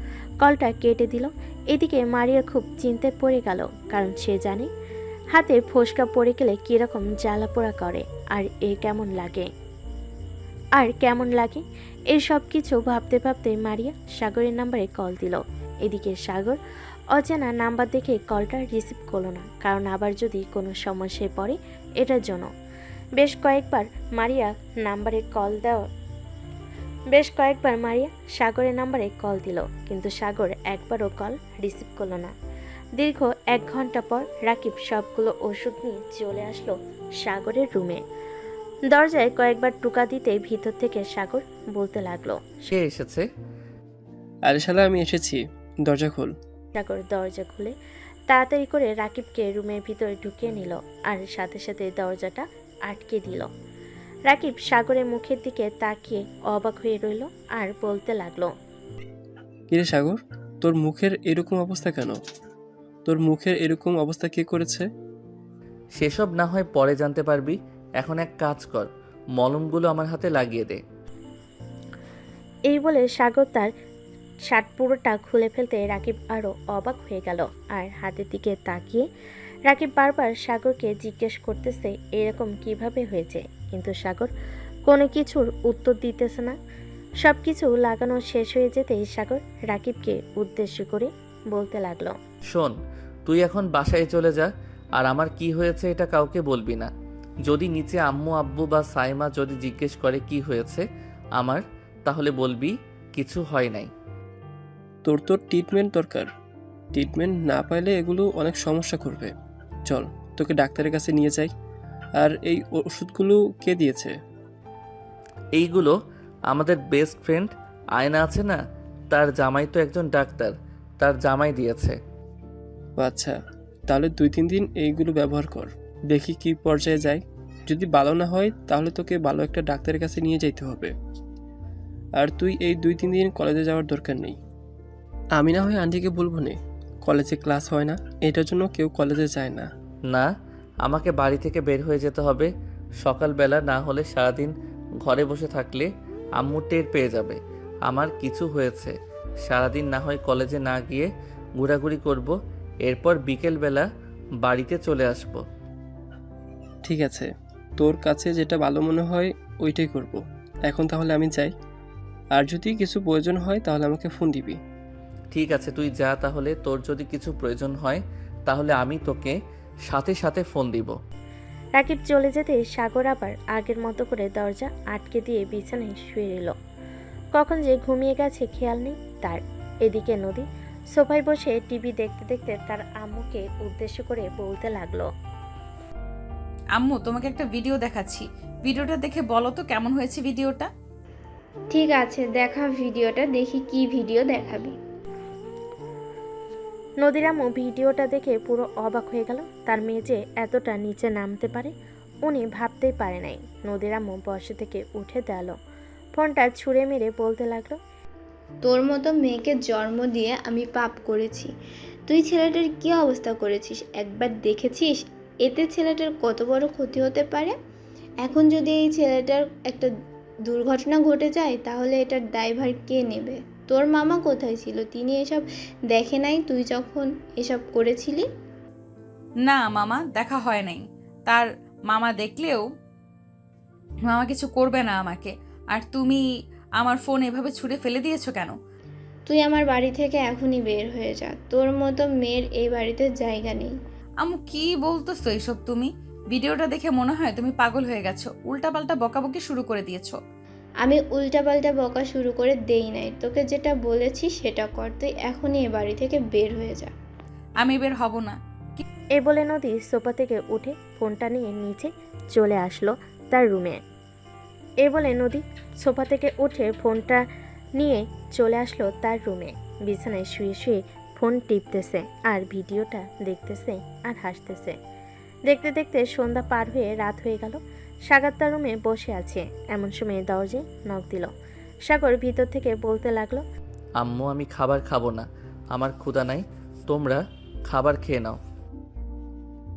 কলটা কেটে দিল। এদিকে মারিয়া খুব চিন্তায় পড়ে গেল, কারণ সে জানে হাতে ফোসকা পড়ে গেলে কিরকম জ্বালা পোড়া করে আর কেমন লাগে এই সব কিছু ভাবতে ভাবতে মারিয়া সাগরের নাম্বারে কল দিল। এদিকে সাগর অজানা নাম্বার দেখে কলটা রিসিভ করলো না, কারণ আবার যদি কোনো সমস্যায় পড়ে এটার জন্য। বেশ কয়েকবার মারিয়া নাম্বারে কল বেশ কয়েকবার মারিয়া সাগরের নাম্বারে কল দিল, কিন্তু সাগর একবারও কল রিসিভ করলো না। দীর্ঘ 1 ঘন্টা পর রাকিব সবগুলো ওষুধ নিয়ে চলে আসলো সাগরের রুমে। দরজায় কয়েকবার টোকা দিতেই ভিতর থেকে সাগর বলতে লাগলো। সে এসেছে। আরে শালা, আমি এসেছি, দরজা খোল। সাগর দরজা খুলে তাড়াতাড়ি করে রাকিবকে রুমের ভিতরে ঢুকিয়ে নিল আর সাথে সাথে দরজাটা আটকে দিল। রাকিব সাগরের মুখের দিকে তাকিয়ে অবাক হয়ে রইল আর বলতে লাগলো, কিরে সাগর, তোর মুখের এরকম অবস্থা কেন? তোর মুখের এরকম অবস্থা কে করেছে? সেসব না হয় পরে জানতে পারবি, এখন এক কাজ কর, মলমগুলো আমার হাতে লাগিয়ে দে। এই বলে সাগর তার শার্ট পুরোটা খুলে ফেলতে রাকিব আরও অবাক হয়ে গেল আর হাতের দিকে তাকিয়ে রাকিব বারবার সাগরকে জিজ্ঞেস করতেছে এরকম কিভাবে হয়েছে, কিন্তু সাগর কোনো কিছুর উত্তর দিতেছে না। সব কিছু লাগানো শেষ হয়ে যেতেই সাগর রাকিবকে উদ্দেশ্য করে বলতে লাগলো, শোন, তুই এখন বাসায় চলে যা, আর আমার কি হয়েছে এটা কাউকে বলবি না। যদি নিচে আম্মু আব্বু বা সাইমা যদি জিজ্ঞেস করে কি হয়েছে আমার, তাহলে বলবি কিছু হয় নাই। তোর তো ট্রিটমেন্ট দরকার, ট্রিটমেন্ট না পাইলে এগুলো অনেক সমস্যা করবে। চল, তোকে ডাক্তারের কাছে নিয়ে যাই। আর এই ওষুধগুলো কে দিয়েছে? এইগুলো আমাদের বেস্ট ফ্রেন্ড আয়না আছে না, তার জামাই তো একজন ডাক্তার, তার জামাই দিয়েছে। ও আচ্ছা, তাহলে 2-3 দিন এইগুলো ব্যবহার কর, দেখি কি পর্যায়ে যায়। যদি ভালো না হয় তাহলে তোকে ভালো একটা ডাক্তারের কাছে নিয়ে যেতে হবে। আর তুই এই 2-3 দিন কলেজে যাওয়ার দরকার নেই। আমি না হয় আন্টিকে বলবো না, কলেজে ক্লাস হয় না, এটার জন্য কেউ কলেজে যায় না। না, আমাকে বাড়ি থেকে বের হয়ে যেতে হবে সকালবেলা, না হলে সারাদিন ঘরে বসে থাকলে আম্মু টের পেয়ে যাবে আমার কিছু হয়েছে। সারাদিন না হয় কলেজে না গিয়ে ঘোরাঘুরি করব, এরপর বিকেলবেলা বাড়িতে চলে আসব। ঠিক আছে, তোর কাছে যেটা ভালো মনে হয় ওইটাই করব। এখন তাহলে আমি যাই, আর যদি কিছু প্রয়োজন হয় তাহলে আমাকে ফোন দিবি। ঠিক আছে, তুই যা তাহলে। তোর যদি কিছু প্রয়োজন হয় তাহলে আমি তোকে সাথে সাথে ফোন দিব। রাকিব চলে যেতে সাগর আবার আগের মতো করে দরজা আটকে দিয়ে বিছানায় শুয়ে রইল। কখন যে ঘুমিয়ে গেছে খেয়াল নেই তার। এদিকে নদী সোফায় বসে টিভি দেখতে দেখতে তার আম্মুকে উদ্দেশ্য করে বলতে লাগলো, আম্মু, তোমাকে একটা ভিডিও দেখাচ্ছি, ভিডিওটা দেখে বলো তো কেমন হয়েছে ভিডিওটা। ঠিক আছে, দেখা ভিডিওটা, দেখি কি ভিডিও দেখাবি। নদীর আম্মু ভিডিওটা দেখে পুরো অবাক হয়ে গেল। তার মেয়ে যে এতটা নিচে নামতে পারে উনি ভাবতেই পারে নাই। নদীর আম্মু বসে থেকে উঠে দাঁড়ালো, ফোনটা ছুঁড়ে মেরে বলতে লাগলো, তোর মতো মেয়েকে জন্ম দিয়ে আমি পাপ করেছি। তুই ছেলেটার কি অবস্থা করেছিস একবার দেখেছিস? এতে ছেলেটার কত বড় ক্ষতি হতে পারে। এখন যদি এই ছেলেটার একটা দুর্ঘটনা ঘটে যায় তাহলে এটার দায়ভার কে নেবে? তোর মামা কোথায় ছিল? তিনি এসব দেখে নাই তুই যখন এসব করেছিলি? না মামা, দেখা হয় নাই। তার মামা দেখলেও মামা কিছু করবে না আমাকে। আর তুমি আমার ফোন এভাবে ছুঁড়ে ফেলে দিয়েছো কেন? তুই আমার বাড়ি থেকে এখনই বের হয়ে যা, তোর মতো মেয়ের এই বাড়িতে জায়গা নেই। আম্মু, কি বলতেছো এসব তুমি? ভিডিওটা দেখে মনে হয় তুমি পাগল হয়ে গেছো, উল্টাপাল্টা বকাবকি শুরু করে দিয়েছো। আমি উল্টাপাল্টা বকা শুরু করে দেই নাই, তোকে যেটা বলেছি সেটা কর। তুই এখনই এ বাড়ি থেকে বের হয়ে যা। আমি বের হব না। এ বলে নদী সোফা থেকে উঠে ফোনটা নিয়ে নিচে চলে আসলো তার রুমে। এ বলে নদী সোফা থেকে উঠে ফোনটা নিয়ে চলে আসলো তার রুমে। বিছানায় শুয়ে শুয়ে ফোন টিপতেছে আর ভিডিওটা দেখতেছে আর হাসতেছে। দেখতে দেখতে সন্ধ্যা পার হয়ে রাত হয়ে গেল। সাগর তার রুমে বসে আছে, এমন সময় দরজায় নক দিল। সাগর ভিতর থেকে বলতে লাগলো, আম্মু, আমি খাবার খাবো না, আমার ক্ষুধা নাই, তোমরা খাবার খেয়ে নাও।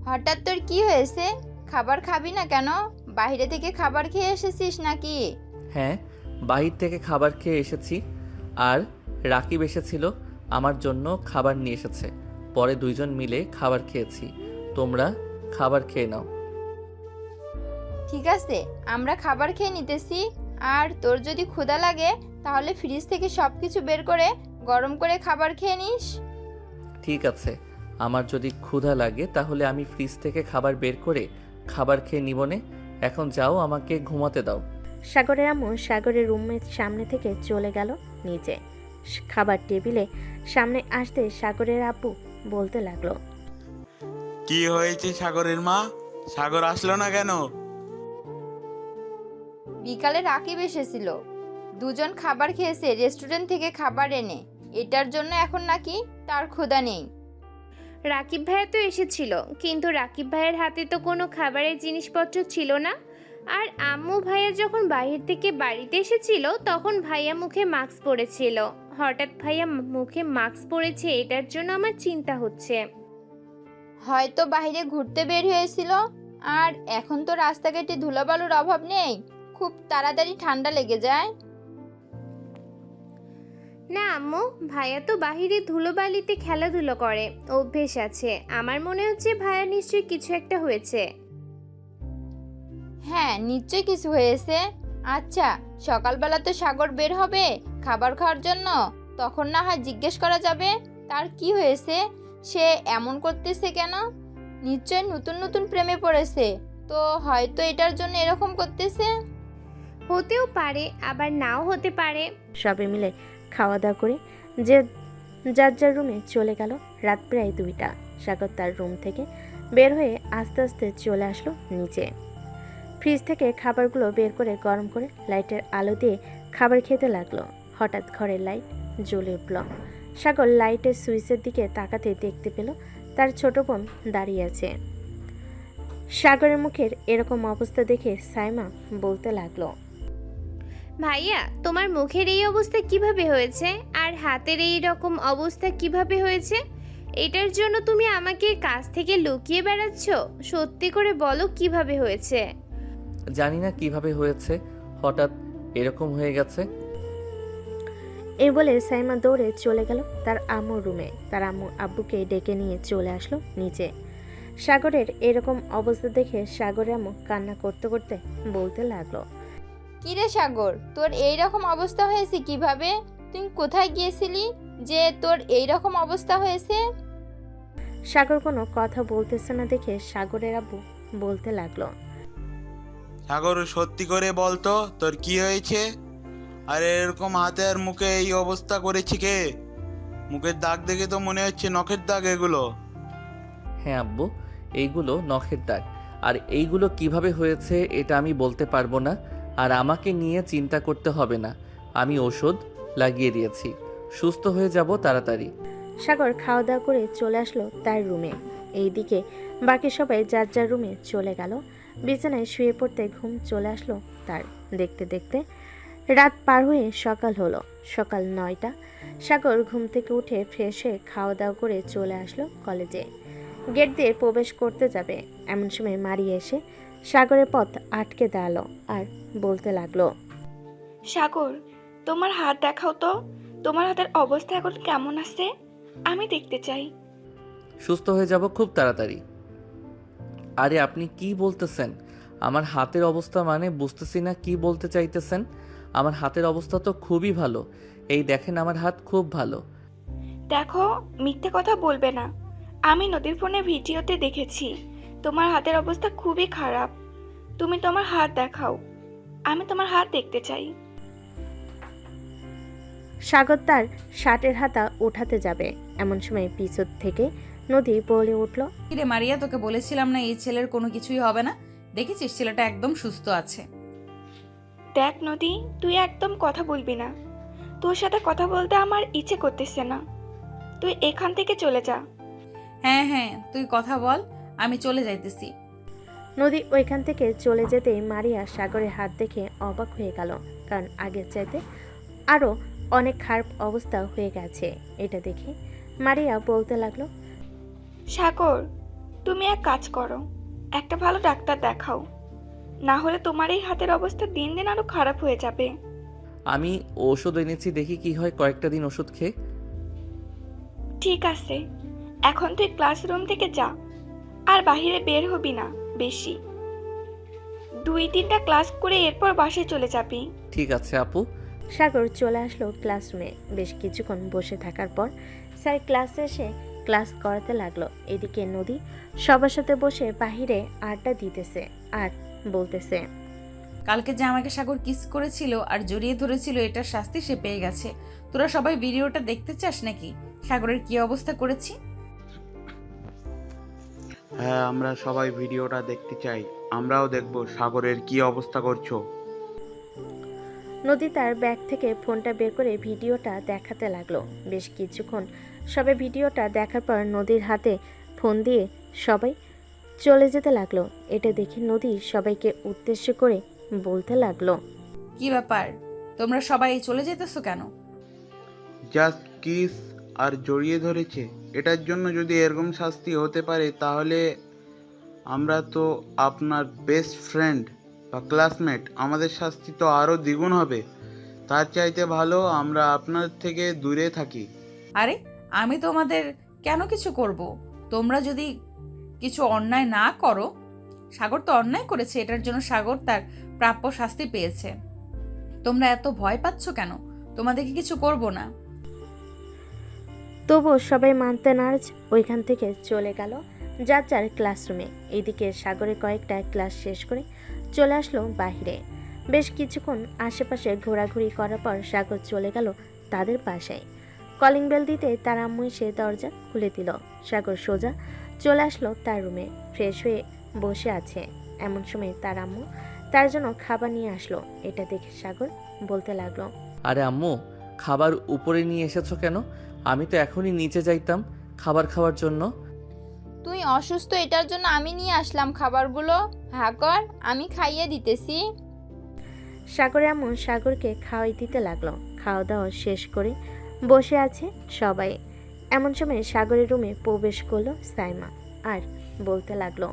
হঠাৎ তোর কি হয়েছে? খাবার খাবি না কেন? বাইরে থেকে খাবার খেয়ে এসেছিস নাকি? হ্যাঁ, বাহির থেকে খাবার খেয়ে এসেছি, আর রাকিব এসেছিল আমার জন্য খাবার নিয়ে এসেছে, পরে দুইজন মিলে খাবার খেয়েছি। তোমরা খাবার খেয়ে নাও। ঠিক আছে, আমরা খাবার খেয়ে নিতেছি। আর তোর যদি ক্ষুধা লাগে তাহলে ফ্রিজ থেকে সব কিছু বের করে গরম করে খাবার খেয়ে নিস। ঠিক আছে, আমার যদি ক্ষুধা লাগে তাহলে আমি ফ্রিজ থেকে খাবার বের করে খাবার খেয়ে নিবনে। এখন যাও, আমাকে ঘুমাতে দাও। সাগরের আম্মু সাগরের রুমের সামনে থেকে চলে গেল নিচে। খাবার টেবিলে সামনে আসতে সাগরের আব্বু বলতে লাগলো, কি হয়েছে সাগরের মা? সাগর আসলো না কেন? বিকালে রাকিব এসেছিল, দুজন খাবার খেয়েছে রেস্টুরেন্ট থেকে খাবার এনে। এটার জন্য এখন নাকি তার ক্ষুধা নেই। রাকিব ভাইয়া তো এসেছিল, কিন্তু রাকিব ভাইয়ের হাতে তো কোনো খাবারের জিনিসপত্র ছিল না। আর আম্মু ভাইয়া যখন বাইরে থেকে বাড়িতে এসেছিল তখন ভাইয়া মুখে মাস্ক পরেছিল। হঠাৎ ভাইয়া মুখে মাস্ক পরেছে, এটার জন্য আমার চিন্তা হচ্ছে। হয়তো বাইরে ঘুরতে বের হয়েছিল, আর এখন তো রাস্তাঘাটে ধুলাবালুর অভাব নেই, খুব তাড়াতাড়ি ঠান্ডা লেগে যায়। না আম্মু, ভাইয়া তো বাহিরে ধুলোবালিতে খেলাধুলো করে, অভ্যেস আছে। আমার মনে হচ্ছে ভাইয়া নিশ্চয়ই কিছু একটা হয়েছে। হ্যাঁ, নিশ্চয়ই কিছু হয়েছে। আচ্ছা, সকালবেলা তো সাগর বের হবে খাবার খাওয়ার জন্য, তখন না হয় জিজ্ঞেস করা যাবে তার কি হয়েছে, সে এমন করতেছে কেন। নিশ্চয় নতুন নতুন প্রেমে পড়েছে, তো হয়তো এটার জন্য এরকম করতেছে। হতেও পারে, আবার নাও হতে পারে। সবে মিলে খাওয়া দাওয়া করে যে যার যার রুমে চলে গেল। রাত প্রায় 2টা। সাগর তার রুম থেকে বের হয়ে আস্তে আস্তে চলে আসলো নিচে। ফ্রিজ থেকে খাবারগুলো বের করে গরম করে লাইটের আলো দিয়ে খাবার খেতে লাগলো। হঠাৎ ঘরের লাইট জ্বলে উঠল। সাগর লাইটের সুইচের দিকে তাকাতে দেখতে পেল তার ছোট বোন দাঁড়িয়ে আছে। সাগরের মুখের এরকম অবস্থা দেখে সাইমা বলতে লাগলো, ভাইয়া, তোমার মুখের এই অবস্থা কিভাবে হয়েছে? আর হাতের এই রকম অবস্থা কিভাবে হয়েছে? এটার জন্য তুমি আমাকে কাছ থেকে লুকিয়ে বেড়াচ্ছ? সত্যি করে বলো কিভাবে হয়েছে? জানি না কিভাবে হয়েছে, হঠাৎ এরকম হয়ে গেছে। এই বলে সাইমা দৌড়ে চলে গেল তার আম্মুর রুমে। তার আম্মু আব্বুকে ডেকে নিয়ে চলে আসলো নিচে। সাগরের এরকম অবস্থা দেখে সাগরের আম্মু কান্না করতে করতে বলতে লাগলো, কিরে সাগর, তোর এই রকম অবস্থা হয়েছে কিভাবে? তুই কোথায় গিয়েছিলি যে তোর এই রকম অবস্থা হয়েছে? সাগর কোনো কথা বলতেছে না দেখে সাগরের আব্বু বলতে লাগলো, সাগর সত্যি করে বলতো তোর কি হয়েছে? আর এরকম হাতে আর মুখে এই অবস্থা করেছে কে? মুখের দাগ দেখে তো মনে হচ্ছে নখের দাগ এগুলো। হ্যাঁ আব্বু, এইগুলো নখের দাগ। আর এইগুলো কিভাবে হয়েছে এটা আমি বলতে পারবো না। আর আমাকে নিয়ে চিন্তা করতে হবে না, আমি ওষুধ লাগিয়ে দিয়েছি, সুস্থ হয়ে যাব তাড়াতাড়ি। সাগর খাওয়া দাওয়া করে চলে আসলো তার রুমে। এইদিকে বাকি সবাই যার যার রুমে চলে গেল। বিছানায় শুয়ে পড়তে ঘুম চলে আসলো তার। দেখতে দেখতে রাত পার হয়ে সকাল হলো। সকাল 9টা। সাগর ঘুম থেকে উঠে ফ্রেশ হয়ে খাওয়া দাওয়া করে চলে আসলো কলেজে। গেট দিয়ে প্রবেশ করতে যাবে এমন সময় মারি এসে সাগরের পথ আটকে দাঁড়ালো আর বলতে লাগলো, সাগর, তোমার হাত দেখাও তো। তোমার হাতের অবস্থা এখন কেমন আছে? আমি দেখতে চাই। সুস্থ হয়ে যাব খুব তাড়াতাড়ি। আরে আপনি কি বলতেছেন? আমার হাতের অবস্থা মানে বুঝতেছি না কি বলতে চাইতেছেন। আমার হাতের অবস্থা তো খুবই ভালো, এই দেখেন আমার হাত খুব ভালো। দেখো, মিথ্যে কথা বলবে না। আমি নদীর ফোনে ভিডিওতে দেখেছি তোমার হাতের অবস্থা খুবই খারাপ। তুমি তোমার হাত দেখাও, আমি তোমার হাত দেখতে চাই। সাগর তার শার্টের হাতা ওঠাতে যাবে এমন সময় পিছন থেকে নদী বলে উঠল, কিরে মারিয়া, তোকে বলেছিলাম না এই ছেলের কোনো কিছুই হবে না? দেখেছিস ছেলেটা একদম সুস্থ আছে। দেখ নদী, তুই একদম কথা বলবি না। তোর সাথে কথা বলতে আমার ইচ্ছে করতেছে না। তুই এখান থেকে চলে যা। হ্যাঁ হ্যাঁ, তুই কথা বল, আমি চলে যাইতেছি। নদী ওইখান থেকে চলে যেতেই মারিয়া সাগরের হাত দেখে অবাক হয়ে গেল, কারণ আগের চাইতে আরও অনেক খারাপ অবস্থা হয়ে গেছে। এটা দেখে মারিয়া বলতে লাগলো, সাগর, তুমি এক কাজ করো, একটা ভালো ডাক্তার দেখাও, না হলে তোমার এই হাতের অবস্থা দিন দিন আরো খারাপ হয়ে যাবে। আমি ওষুধ এনেছি, দেখি কি হয় কয়েকটা দিন ওষুধ খেয়ে। ঠিক আছে, এখন তুই ক্লাসরুম থেকে যা, আর বাইরে বের হবি না বেশি। 2-3টা ক্লাস করে এরপর বাসায় চলে যাবি। ঠিক আছে আপু। সাগর চলে আসলো ক্লাসরুমে। বেশ কিছুক্ষণ বসে থাকার পর স্যার ক্লাসে এসে ক্লাস করাতে লাগলো। এদিকে নদী সবার সাথে বসে বাহিরে আড্ডা দিতেছে আর বলতেছে, কালকে যে আমাকে সাগর কিস করেছিল আর জড়িয়ে ধরেছিল, এটার শাস্তি সে পেয়ে গেছে। তোরা সবাই ভিডিওটা দেখতে চাস নাকি সাগরের কি অবস্থা করেছি? হ্যাঁ, আমরা সবাই ভিডিওটা দেখতে চাই। আমরাও দেখব সাগরের কি অবস্থা করছো। নদী তার ব্যাগ থেকে ফোনটা বের করে ভিডিওটা দেখাতে লাগলো। বেশ কিছুক্ষণ সবাই ভিডিওটা দেখার পর নদীর হাতে ফোন দিয়ে সবাই চলে যেতে লাগলো। এটা দেখে নদী সবাইকে উদ্দেশ্য করে বলতে লাগলো, কি ব্যাপার, তোমরা সবাই চলে যেতেছো কেন? জাস্ট কিস আর জড়িয়ে ধরেছে, এটার জন্য যদি এরকম শাস্তি হতে পারে তাহলে আমরা তো আপনার বেস্ট ফ্রেন্ড বা ক্লাসমেট, আমাদের শাস্তি তো আরও দ্বিগুণ হবে। তার চাইতে ভালো আমরা আপনার থেকে দূরে থাকি। আরে আমি তোমাদের কেন কিছু করব? তোমরা যদি কিছু অন্যায় না করো, সাগর তো অন্যায় করেছে, এটার জন্য সাগর তার প্রাপ্য শাস্তি পেয়েছে। তোমরা এত ভয় পাচ্ছ কেন? তোমাদেরকে কিছু করব না। তবুও সবাই মানতে নারাজ ওইখান থেকে চলে গেল যার যার ক্লাসরুমে। এইদিকে সাগরে কয়েকটা ক্লাস শেষ করে চলে আসলো বাইরে। বেশ কিছুক্ষণ আশেপাশে ঘোরাঘুরি করার পর সাগর চলে গেল তাদের বাসায়। কলিং বেল দিতে তার আম্মু এসে দরজা খুলে দিল। সাগর সোজা চলে আসলো তার রুমে, ফ্রেশ হয়ে বসে আছে। এমন সময় তার আম্মু তার জন্য খাবার নিয়ে আসলো। এটা দেখে সাগর বলতে লাগলো, আরে আম্মু, খাবার উপরে নিয়ে এসেছো কেন? আমি তো এখনই নিচে যাইতাম খাবার খাওয়ার জন্য। তুই অসুস্থ, এটার জন্য আমি নিয়ে আসলাম খাবারগুলো। হ্যাঁ কর, আমি খাইয়ে দিতেছি। সাগরের আম্মু সাগরকে খাওয়াই দিতে লাগলো। খাওয়া দাওয়া শেষ করে বসে আছে সবাই। এমন সময় সাগরের রুমে প্রবেশ করলো সাইমা আর বলতে লাগলো,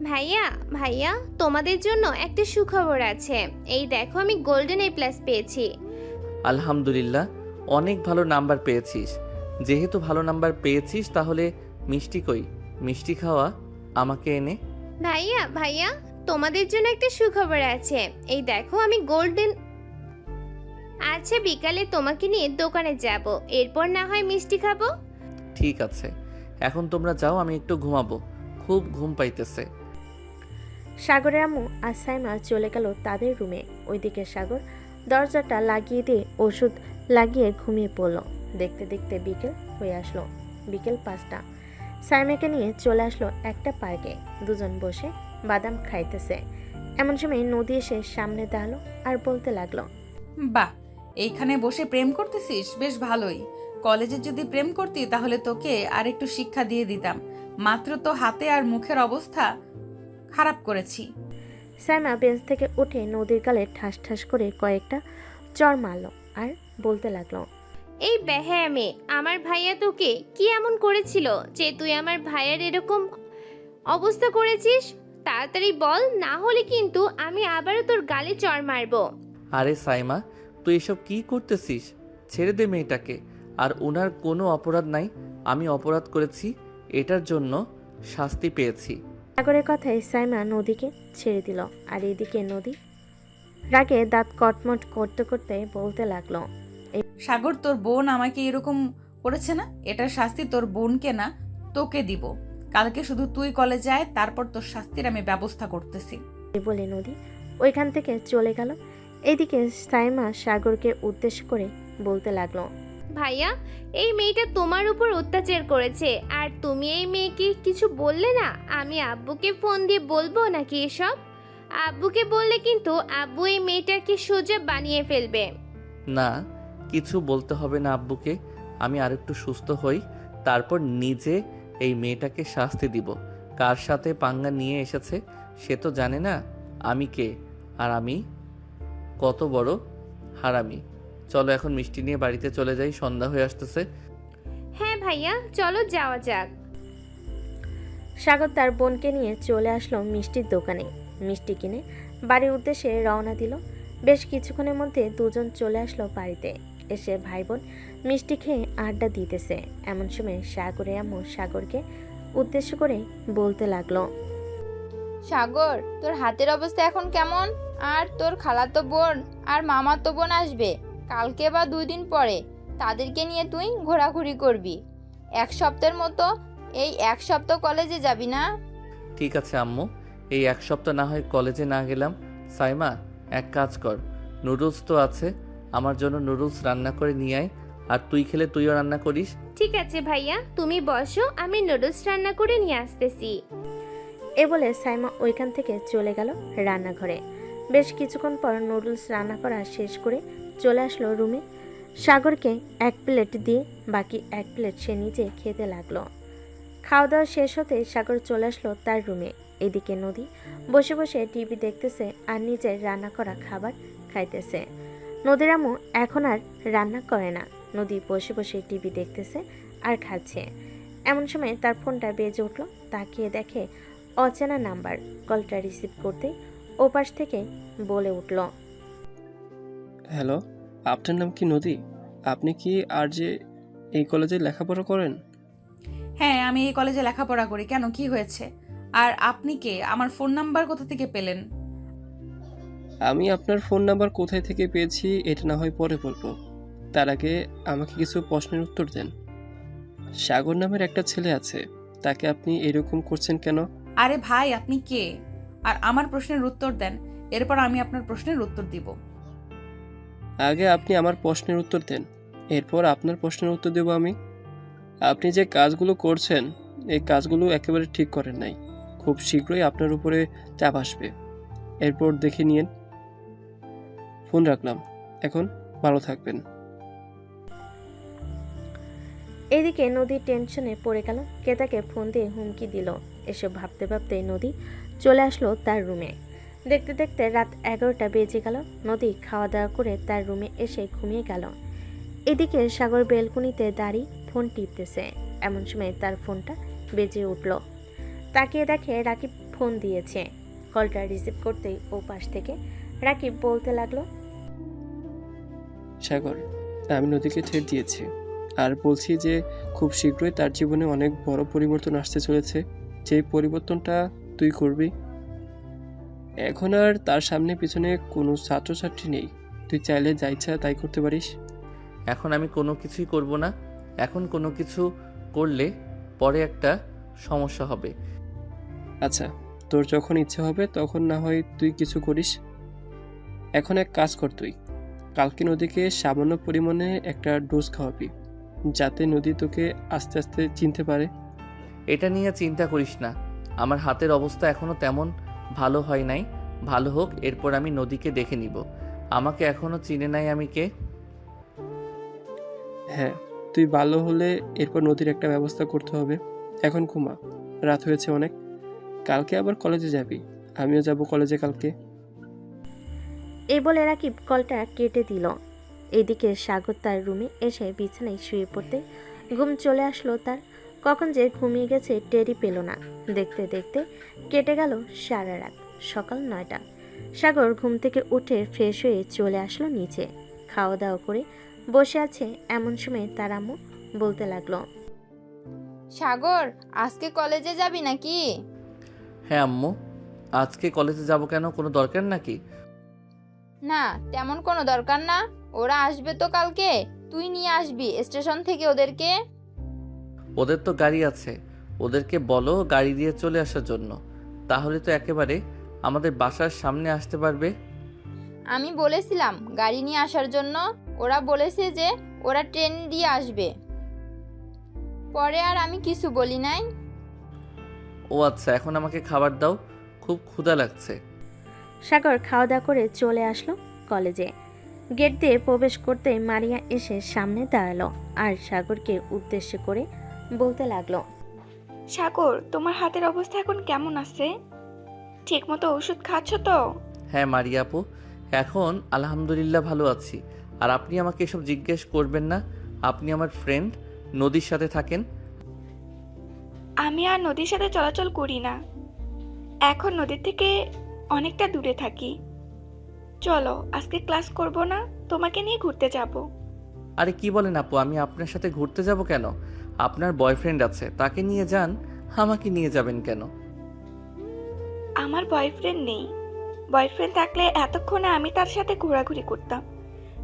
ভাইয়া ভাইয়া, তোমাদের জন্য একটা সুখবর আছে। এই দেখো, আমি গোল্ডেন A+ পেয়েছি। আলহামদুলিল্লাহ, অনেক ভালো নাম্বার পেয়েছিস। যেহেতু ভালো নাম্বার পেয়েছিস তাহলে মিষ্টি কই? মিষ্টি খাওয়া আমাকে এনে। ভাইয়া ভাইয়া, তোমাদের জন্য একটা সুখবর আছে। এই দেখো, আমি গোল্ডেন। আচ্ছা, বিকালে তোমাকে নিয়ে দোকানে যাব, এরপর না হয় মিষ্টি খাবো। ঠিক আছে, এখন তোমরা যাও, আমি একটু ঘুমাবো, খুব ঘুম পাইতেছে। সাগরের আম্মু আর সাইমা চলে গেল তাদের রুমে। ওইদিকে সাগর দরজাটা লাগিয়ে দিয়ে ওষুধ লাগিয়ে ঘুমিয়ে পড়লো। দেখতে দেখতে বিকেল হয়ে আসলো। বিকেল 5টা। সাইমাকে নিয়ে চলে আসলো একটা পার্কে। দুজন বসে বাদাম খাইতেছে। এমন সময় নদী এসে সামনে দাঁড়ালো আর বলতে লাগলো, বাহ, এইখানে বসে প্রেম করতেছিস, বেশ ভালোই। কলেজে যদি প্রেম করতি তাহলে তোকে আর একটু শিক্ষা দিয়ে দিতাম। মাত্র তো হাতে আর মুখের অবস্থা খারাপ করেছি। সাইমা বেঞ্চ থেকে উঠে নদীর গালে ঠাস ঠাস করে কয়েকটা চড় মারলো আর বলতে লাগলো, এই বেহায়া মেয়ে, আমার ভাইয়া তোকে কি এমন করেছিল যে তুই আমার ভাইয়ার এরকম অবস্থা করেছিস? তাড়াতাড়ি বল, না হলে কিন্তু আমি আবারও তোর গালে চড় মারবো। আরে সাইমা, তুই এসব কি করতেছিস? ছেড়ে দে মেয়েটাকে। আর ওনার কোনো অপরাধ নাই, আমি অপরাধ করেছি, এটার জন্য শাস্তি পেয়েছি। সাগরের কথায় সাইমা নদীকে ছেড়ে দিল। আর এদিকে নদী রাগে দাঁত কটমট করতে করতে বলতে লাগলো, সাগর, তোর বোন আমাকে এরকম করেছে না, এটার শাস্তি তোর বোনকে না তোকে দিব। কালকে শুধু তুই কলেজে আয়, তারপর তোর শাস্তির আমি ব্যবস্থা করতেছি। বলে নদী ওইখান থেকে চলে গেল। এদিকে সাইমা সাগরকে উদ্দেশ্য করে বলতে লাগলো, ভাইয়া, এই মেয়েটা তোমার উপর অত্যাচার করেছে, আর তুমি এই মেয়েকে কিছু বললে না। আমি আব্বুকে ফোন দিয়ে বলবো নাকি এসব? আব্বুকে বললে কিন্তু আব্বু এই মেয়েটাকে সোজা বানিয়ে ফেলবে। না, কিছু বলতে হবে না আব্বুকে। আমি আরেকটু সুস্থ হই, তারপর নিজে এই মেয়েটাকে শাস্তি দিব। কার সাথে পাঙ্গা নিয়ে এসেছে সে তো জানে না আমি কে, আর আমি কত বড় হারামি। চলো এখন মিষ্টি নিয়ে বাড়িতে চলে যাই, সন্ধ্যা হয়ে আসতেছে। হ্যাঁ ভাইয়া, চলো যাওয়া যাক। সাগর তার বোনকে নিয়ে চলে আসলো মিষ্টির দোকানে। মিষ্টি কিনে বাড়ির উদ্দেশ্যে রওনা দিল। বেশ কিছুক্ষণের মধ্যে দুজন চলে আসলো বাড়িতে। এসে ভাই বোন মিষ্টি খেয়ে আড্ডা দিতেছে। এমন সময় সাগরের আম্মু সাগরকে উদ্দেশ্য করে বলতে লাগলো, সাগর, তোর হাতের অবস্থা এখন কেমন? আর তোর খালাতো বোন আর মামাতো বোন আসবে কালকে বা 2 দিন পরে। তাদেরকে নিয়ে তুই ঘোরাঘুরি করবি। 1 সপ্তাহের মতো এই 1 সপ্তাহ কলেজে যাবি না? ঠিক আছে আম্মু, এই 1 সপ্তাহ না হয় কলেজে না গেলাম, সাইমা, এক কাজ কর, নুডলস তো আছে, আমার জন্য নুডলস রান্না করে নিয়ে আয়। আর তুই খেলে তুইও রান্না করিস। ঠিক আছে ভাইয়া, তুমি বসো, আমি নুডলস রান্না করে নিয়ে আসতেছি। এ বলে সাইমা ওইখান থেকে চলে গেল রান্নাঘরে। বেশ কিছুক্ষণ পর নুডলস রান্না করা শেষ করে চলে আসলো রুমে। সাগরকে এক প্লেট দিয়ে বাকি এক প্লেট সে নিজে খেতে লাগলো। খাওয়া দাওয়া শেষ হতে সাগর চলে আসলো তার রুমে। এদিকে নদী বসে বসে টিভি দেখতেছে আর নিজের রান্না করা খাবার খাইতেছে। নদীর আম্মু এখন আর রান্না করে না। নদী বসে বসে টিভি দেখতেছে আর খাচ্ছে। এমন সময় তার ফোনটা বেজে উঠলো। তাকিয়ে দেখে অচেনা নাম্বার। কলটা রিসিভ করতেই ওপাশ থেকে বলে উঠল, হ্যালো, আপনার নাম কি নদী? আপনি কি আর যে এই কলেজে লেখাপড়া করেন? হ্যাঁ, আমি এই কলেজে লেখাপড়া করি। কেন, কি হয়েছে? আর আপনি কে? আমার ফোন নাম্বার কোথা থেকে পেলেন? আমি আপনার ফোন নাম্বার কোথায় থেকে পেয়েছি এটা না হয় পরে বলবো, তার আগে আমাকে কিছু প্রশ্নের উত্তর দেন। সাগর নামের একটা ছেলে আছে, তাকে আপনি এরকম করছেন কেন? আরে ভাই, আপনি কে? আর আমার প্রশ্নের উত্তর দেন, এরপর আমি আপনার প্রশ্নের উত্তর দিব। আগে আপনি আমার প্রশ্নের উত্তর দেন, এরপর আপনার প্রশ্নের উত্তর দেব আমি। আপনি যে কাজগুলো করছেন এই কাজগুলো একেবারে ঠিক করেন নাই। খুব শীঘ্রই আপনার উপরে চাপ আসবে, এরপর দেখে নিয়েন। ফোন রাখলাম, এখন ভালো থাকবেন। এদিকে নদী টেনশনে পড়ে গেল। কে তাকে ফোন দিয়ে হুমকি দিল। এসব ভাবতে ভাবতে নদী চলে আসলো তার রুমে। দেখতে দেখতে রাত 11টা বেজে গেল। নদী খাওয়া দাওয়া করে তার রুমে এসে ঘুমিয়ে গেল। এদিকে সাগর বেলকুনিতে দাঁড়িয়ে ফোন টিপতেছে। এমন সময় তার ফোনটা বেজে উঠল। তাকিয়ে দেখে রাকিব ফোন দিয়েছে। কলটা রিসিভ করতেই ও পাশ থেকে রাকিব বলতে লাগলো, সাগর, আমি নদীকে ছেড়ে দিয়েছি আর বলছি যে খুব শীঘ্রই তার জীবনে অনেক বড় পরিবর্তন আসতে চলেছে, যেই পরিবর্তনটা তুই করবি। এখন আর তার সামনে পিছনে কোনো ছাত্রছাত্রী নেই, তুই চাইলে যা ইচ্ছা তাই করতে পারিস। এখন আমি কোনো কিছুই করব না। এখন কোনো কিছু করলে পরে একটা সমস্যা হবে। আচ্ছা, তোর যখন ইচ্ছে হবে তখন না হয় তুই কিছু করিস। এখন এক কাজ কর, তুই কালকে নদীকে সামান্য পরিমাণে একটা ডোজ খাওয়াবি, যাতে নদী তোকে আস্তে আস্তে চিনতে পারে। এটা নিয়ে চিন্তা করিস না, আমার হাতের অবস্থা এখনো তেমন ভালো হয় নাই। ভালো হোক, এরপর আমি নদীকে দেখে নিব। আমাকে এখনো চিনে নাই আমি কে। হ্যাঁ, তুই ভালো হলে এরপর নদীর একটা ব্যবস্থা করতে হবে। এখন ঘুমা, রাত হয়েছে অনেক। কালকে আবার কলেজে যাবি, আমিও যাব কলেজে কালকে। এই বলে রাকিব কলটা কেটে দিল। এদিকে সাগর তার রুমে এসে বিছানায় শুয়ে পড়তে ঘুম চলে আসলো তার। কখন যে ঘুমিয়ে গেছে টেরই পেল না। দেখতে দেখতে কেটে গেল সারা রাত। সকাল 9টা। সাগর ঘুম থেকে উঠে ফ্রেশ হয়ে চলে আসলো নিচে। খাওয়া দাওয়া করে বসে আছে। এমন সময় তার আম্মু বলতে লাগলো, সাগর, আজকে কলেজে যাবি নাকি? হ্যাঁ আম্মু, আজকে কলেজে যাব কেন? কোনো দরকার নাকি? না, তেমন কোনো দরকার না। ওরা আসবে তো কালকে, তুই নিয়ে আসবি স্টেশন থেকে ওদেরকে। ওদের তো গাড়ি আছে, ওদেরকে বলো গাড়ি দিয়ে চলে আসার জন্য। তাহলে তো একেবারে আমাদের বাসার সামনে আসতে পারবে। আমি বলেছিলাম গাড়ি নিয়ে আসার জন্য, ওরা বলেছে যে ওরা ট্রেন দিয়ে আসবে। পরে আর আমি কিছু বলি নাই। ও আচ্ছা, এখন আমাকে খাবার দাও, খুব ক্ষুধা লাগছে। সাগর খাওয়া দাওয়া করে চলে আসলো কলেজে। গেট দিয়ে প্রবেশ করতে মারিয়া এসে সামনে দাঁড়ালো আর সাগরকে উদ্দেশ্য করে বলতে লাগলো, সাগর, তোমার হাতের অবস্থা এখন কেমন আছে? ঠিকমতো ওষুধ খাচ্ছ তো? হ্যাঁ মারিয়া আপু, এখন আলহামদুলিল্লাহ ভালো আছি। আর আপনি আমাকে এসব জিজ্ঞেস করবেন না। আপনি আমার ফ্রেন্ড, নদীর সাথে থাকেন। আমি আর নদীর সাথে চলাচল করি না, এখন নদীর থেকে অনেকটা দূরে থাকি। চলো, আজকে ক্লাস করব না, তোমাকে নিয়ে ঘুরতে যাব। আরে কি বলেন আপু, আমি আপনার সাথে ঘুরতে যাব কেন? আপনার বয়ফ্রেন্ড আছে, তাকে নিয়ে যান, আমাকে নিয়ে যাবেন কেন? আমার বয়ফ্রেন্ড নেই। বয়ফ্রেন্ড থাকলে এতক্ষণে আমি তার সাথে ঘোরাঘুরি করতাম।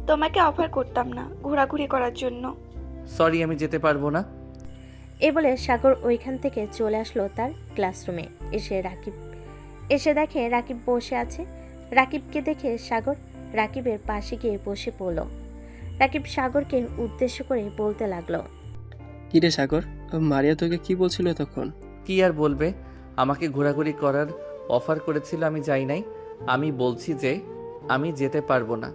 তোমাকে অফার করতাম না ঘোরাঘুরি করার জন্য। সরি, আমি যেতে পারবো না। এ বলে সাগর ওইখান থেকে চলে আসলো তার ক্লাসরুমে। এসে দেখে রাকিব বসে আছে। রাকিবকে দেখে সাগর রাকিবের পাশে গিয়ে বসে পড়ল। রাকিব সাগরকে উদ্দেশ্য করে বলতে লাগলো, কিরে সাগর, মারিয়া তোকে কি বলছিল তখন? কি আর বলবে, আমাকে ঘোরাঘুরি করার অফার করেছিল, আমি যাই নাই। আমি বলছি যে আমি যেতে পারবো না।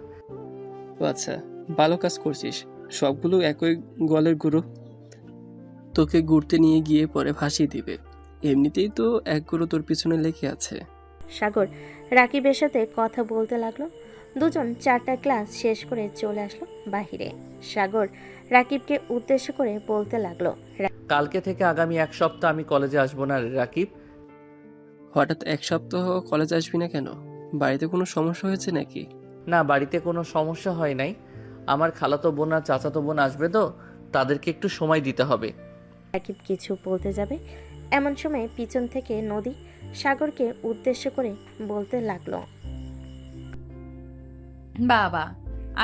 ও আচ্ছা, ভালো কাজ করছিস। সবগুলো একই গলের গুরু। তোকে ঘুরতে নিয়ে গিয়ে পরে ভাসিয়ে দিবে। এমনিতেই তো এক গুরু তোর পিছনে লেগে আছে। সাগর রাকিবের সাথে কথা বলতে লাগলো। দুজন 4টা ক্লাস শেষ করে চলে আসলো বাহিরে। সাগর রাকিবকে উদ্দেশ্য করে বলতে লাগলো, কালকে থেকে আগামী 1 সপ্তাহ আমি কলেজে আসবো না রাকিব। হঠাৎ 1 সপ্তাহ কলেজে আসবি না কেন? বাড়িতে কোনো সমস্যা হয়েছে নাকি? না, বাড়িতে কোনো সমস্যা হয় নাই। আমার খালাতো বোন আর চাচাতো বোন আসবে তো, তাদেরকে একটু সময় দিতে হবে। রাকিব কিছু বলতে যাবে এমন সময় পিছন থেকে নদী সাগরকে উদ্দেশ্য করে বলতে লাগলো, বাবা,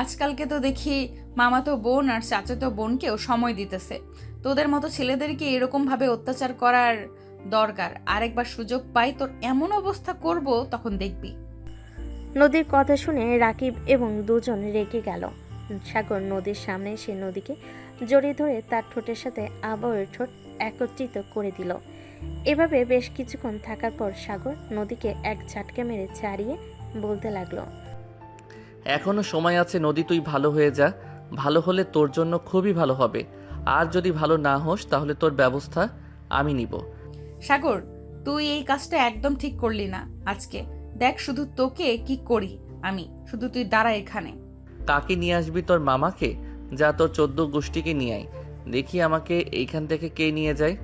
আজকালকে তো দেখি মামাতো বোন আর চাচাতো বোনকেও সময় দিতেছে। তোদের মতো ছেলেদেরকে এরকম ভাবে অত্যাচার করার দরকার। আরেকবার সুযোগ পাই তোর এমন অবস্থা করব, তখন দেখবি। নদীর কথা শুনে রাকিব এবং দুজন রেগে গেল। সাগর নদীর সামনে এসে নদীকে জড়িয়ে ধরে তার ঠোঁটের সাথে আবার ঠোঁট একত্রিত করে দিল। এভাবে বেশ কিছুক্ষণ থাকার পর সাগর নদীকে এক ঝাটকা মেরে ছাড়িয়ে বলতে লাগলো, এখনো সময় আছে নদী, তুই ভালো হয়ে যা। ভালো হলে তোর জন্য খুবই ভালো হবে। আর যদি ভালো না হোস তাহলে তোর ব্যবস্থা আমি নিব। সাগর, তুই এই কাজটা একদম ঠিক করলি না আজকে। দেখ শুধু তোকে কি করি আমি। শুধু তুই দাঁড়া এখানে। কাকে নিয়ে আসবি? তোর মামাকে? যা, তোর 14 গোষ্ঠীকে নিয়ে আয়। দেখি আমাকে এইখান থেকে কে নিয়ে যায়।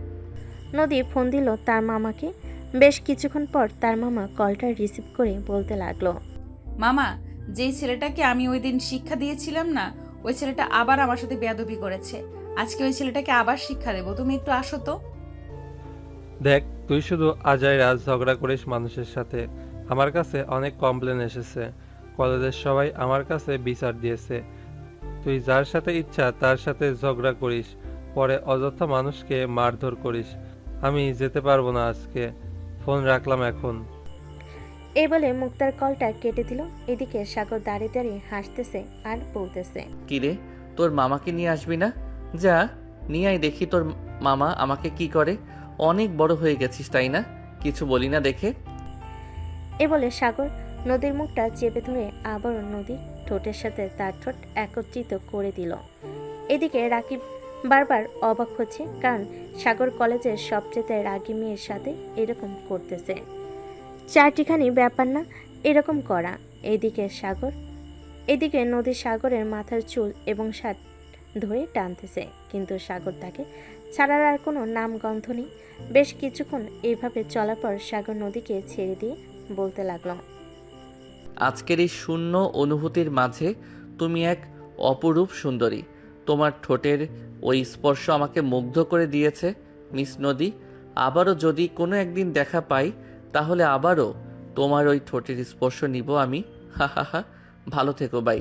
নদী ফোন দিল তার মামাকে। বেশ কিছুক্ষণ পর তার মামা কলটা রিসিভ করে বলতে লাগলো, মামা, যেই ছেলেটাকে আমি ওই দিন শিক্ষা দিয়েছিলাম না, ওই ছেলেটা আবার আমার সাথে বেয়াদবি করেছে। আজকে ওই ছেলেটাকে আবার শিক্ষা দেবো। তুমি একটু আসো তো। দেখ, তুই শুধু আজাই রাজ ঝগড়া করিস মানুষের সাথে। আমার কাছে অনেক কমপ্লেন এসেছে। কলেজের সবাই আমার কাছে বিচার দিয়েছে। তুই যার সাথে ইচ্ছা তার সাথে ঝগড়া করিস, পরে অযথা মানুষকে মারধর করিস। আমি যেতে পারবো না আজকে। ফোন রাখলাম এখন। এই বলে মুক্তার কলটা কেটে দিল। এদিকে সাগর দাঁড়িয়ে দাঁড়িয়ে হাসতেছে আর বলতেছে, কিরে, তোর মামাকে নিয়ে আসবি না? যা, নিয়ে আয়, দেখি তোর মামা আমাকে কি করে। অনেক বড় হয়ে গেছিস তাই না? কিছু বলি না দেখে। এ বলে সাগর নদীর মুখটা চেপে ধরে আবার নদীর ঠোঁটের সাথে তার ঠোঁট একত্রিত করে দিল। এদিকে রাকিব বারবার অবাক হচ্ছে, কারণ সাগর কলেজের সবচেয়ে রাগী মেয়ের সাথে এরকম করতেছে। চারটিখানি ব্যাপার না এরকম করা। এদিকে নদী সাগরের মাথার চুল এবং শার্ট ধরে টানতেছে, কিন্তু সাগর তাকে ছাড়ার আর কোনো নামগন্ধ নেই। বেশ কিছুক্ষণ এইভাবে চলার পর সাগর নদীকে ছেড়ে দিয়ে বলতে লাগলো, আজকের এই শূন্য অনুভূতির মাঝে তুমি এক অপরূপ সুন্দরী। তোমার ঠোঁটের ওই স্পর্শ আমাকে মুগ্ধ করে দিয়েছে মিস নদী। আবারও যদি কোনো একদিন দেখা পাই তাহলে আবারও তোমার ওই ঠোঁটের স্পর্শ নিব আমি। হা হা হা, ভালো থেকো, বাই।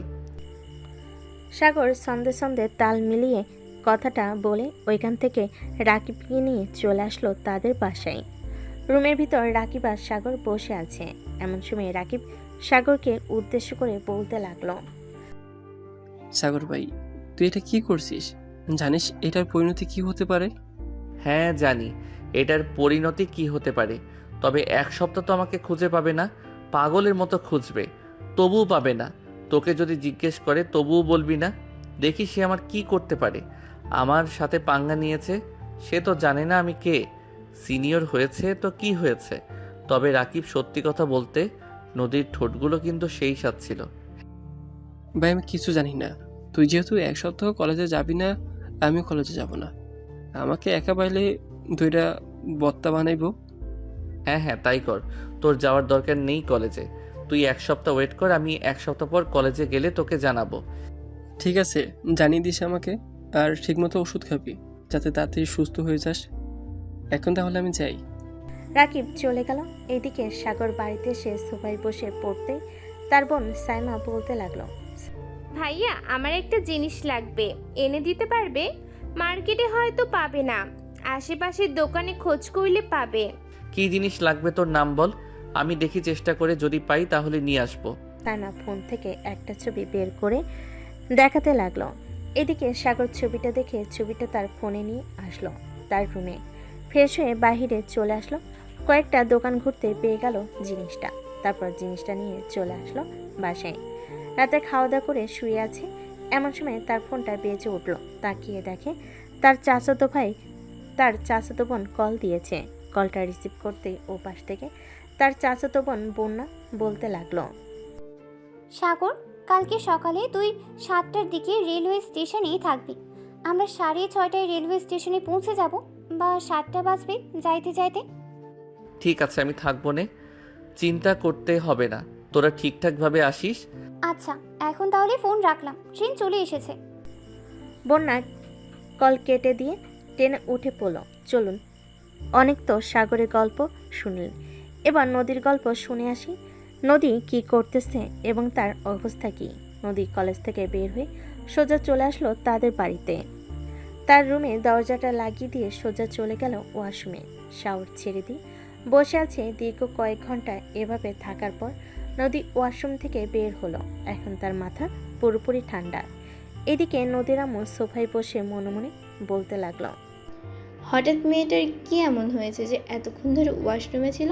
সাগর সন্ধে সন্ধে তাল মিলিয়ে কথাটা বলে ওইখান থেকে রাকিবকে নিয়ে চলে আসলো তাদের বাসায়। রুমের ভিতর রাকিব আর সাগর বসে আছে। এমন সময় রাকিব সাগরকে উদ্দেশ্য করে বলতে লাগলো, সাগর ভাই, তুই এটা কি করছিস? জানিস এটার পরিণতি কি হতে পারে? হ্যাঁ জানি এটার পরিণতি কি হতে পারে, তবে 1 সপ্তাহ তো আমাকে খুঁজে পাবে না। পাগলের মতো খুঁজবে, তবুও পাবে না। তোকে যদি জিজ্ঞেস করে তবুও বলবি না। দেখি সে আমার কি করতে পারে। আমার সাথে পাঙ্গা নিয়েছে, সে তো জানে না আমি কে। সিনিয়র হয়েছে তো কি হয়েছে। তবে রাকিব, সত্যি কথা বলতে নদীর ঠোঁটগুলো কিন্তু সেই স্বাদ ছিল। ভাই আমি কিছু জানি না। তুই যেহেতু 1 সপ্তাহ কলেজে যাবি না, আমিও কলেজে যাব না। আমাকে একা পাইলে 2টা বত্তা বানাইবো। হ্যাঁ হ্যাঁ, তাই কর। তোর যাওয়ার দরকার নেই কলেজে। তুই 1 সপ্তাহ ওয়েট কর, আমি 1 সপ্তাহ পর কলেজে গেলে তোকে জানাবো। ঠিক আছে, জানিয়ে দিস আমাকে। আর ঠিকমতো ওষুধ খাবি, যাতে তাড়াতাড়ি সুস্থ হয়ে যাস। এখন তাহলে আমি যাই। রাকিব চলে গেল। এদিকে সাগর বাড়িতে এসে সোফায় বসে পড়তে তার বোন সাইমা বলতে লাগলো, ভাইয়া, আমার একটা জিনিস লাগবে, এনে দিতে পারবে? মার্কেটে হয়তো পাবে না, আশেপাশের দোকানে খোঁজ করলে পাবে। কি জিনিস লাগবে তোর নাম বল, আমি দেখি চেষ্টা করে, যদি পাই তাহলে নিয়ে আসবো। সাইমা ফোন থেকে একটা ছবি বের করে দেখাতে লাগলো। এদিকে সাগর ছবিটা দেখে ছবিটা তার ফোনে নিয়ে আসলো তার রুমে। ফ্রেশ হয়ে বাহিরে চলে আসলো। কয়েকটা দোকান ঘুরতে পেয়ে গেল জিনিসটা। তারপর জিনিসটা নিয়ে চলে আসলো বাসায়। রাতে খাওয়া দাওয়া করে শুয়ে আছে, এমন সময় তার ফোনটা বেজে উঠলো। তাকিয়ে দেখে তার চাচাতো বোন কল দিয়েছে। কলটা রিসিভ করতেই ও পাশ থেকে তার চাচাতো বোন বন্যা বলতে লাগলো, সাগর, কালকে সকালে তুই 7টার দিকে রেলওয়ে স্টেশনেই থাকবি। আমরা 6:30টায় রেলওয়ে স্টেশনে পৌঁছে যাব, বা 7টা বাজবে যাইতে যাইতে। ঠিক আছে, আমি থাকবো নে, চিন্তা করতে হবে না, তোরা ঠিকঠাকভাবে আসিস। আচ্ছা, এখন তাহলে ফোন রাখলাম, ট্রেন চলে এসেছে। বন্যা কল কেটে দিয়ে ট্রেনে উঠে পড়ল। চলুন, অনেক তো সাগরের গল্প শুনলেন, এবার নদীর গল্প শুনে আসি। নদী কি করতেছে এবং তার অবস্থা কি। নদী কলেজ থেকে বের হয়ে সোজা চলে আসলো তাদের বাড়িতে। তার রুমে দরজাটা লাগিয়ে দিয়ে সোজা চলে গেল ওয়াশরুমে। শাওয়ার ছেড়ে দিয়ে বসে আছে দীর্ঘ কয়েক ঘন্টা। এভাবে থাকার পর নদী ওয়াশরুম থেকে বের হলো। এখন তার মাথা পুরোপুরি ঠান্ডা। এদিকে নদীর আম্মু সোফায় বসে মনে মনে বলতে লাগলো, হঠাৎ মেয়েটার কি এমন হয়েছে যে এতক্ষণ ধরে ওয়াশরুমে ছিল?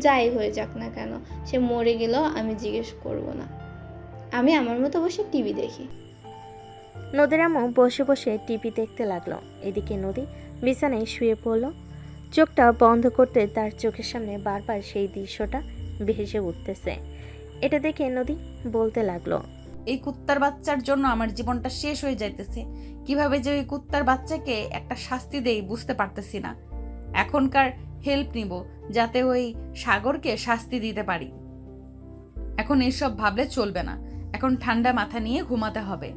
যাই হয়ে যাক না কেন, সে মরে গেলেও আমি জিজ্ঞেস করব না। আমি আমার মতো বসে টিভি দেখি। নদীর আম্মু বসে বসে টিভি দেখতে লাগলো। এদিকে নদী বিছানায় শুয়ে পড়ল। চোখটা বন্ধ করতে তার চোখের সামনে বারবার সেই দৃশ্যটা ভেসে উঠতেছে। এটা দেখে নদী বলতে লাগলো, এই কুত্তার বাচ্চার জন্য আমার জীবনটা শেষ হয়ে যাইতেছে। কিভাবে যে ওই কুত্তার বাচ্চাকে একটা শাস্তি দেই বুঝতে পারতেছি না। এখনকার হেল্প নিব যাতে ওই সাগরকে শাস্তি দিতে পারি। এখন এসব ভাবলে চলবে না, এখন ঠান্ডা মাথা নিয়ে ঘুমাতে হবে।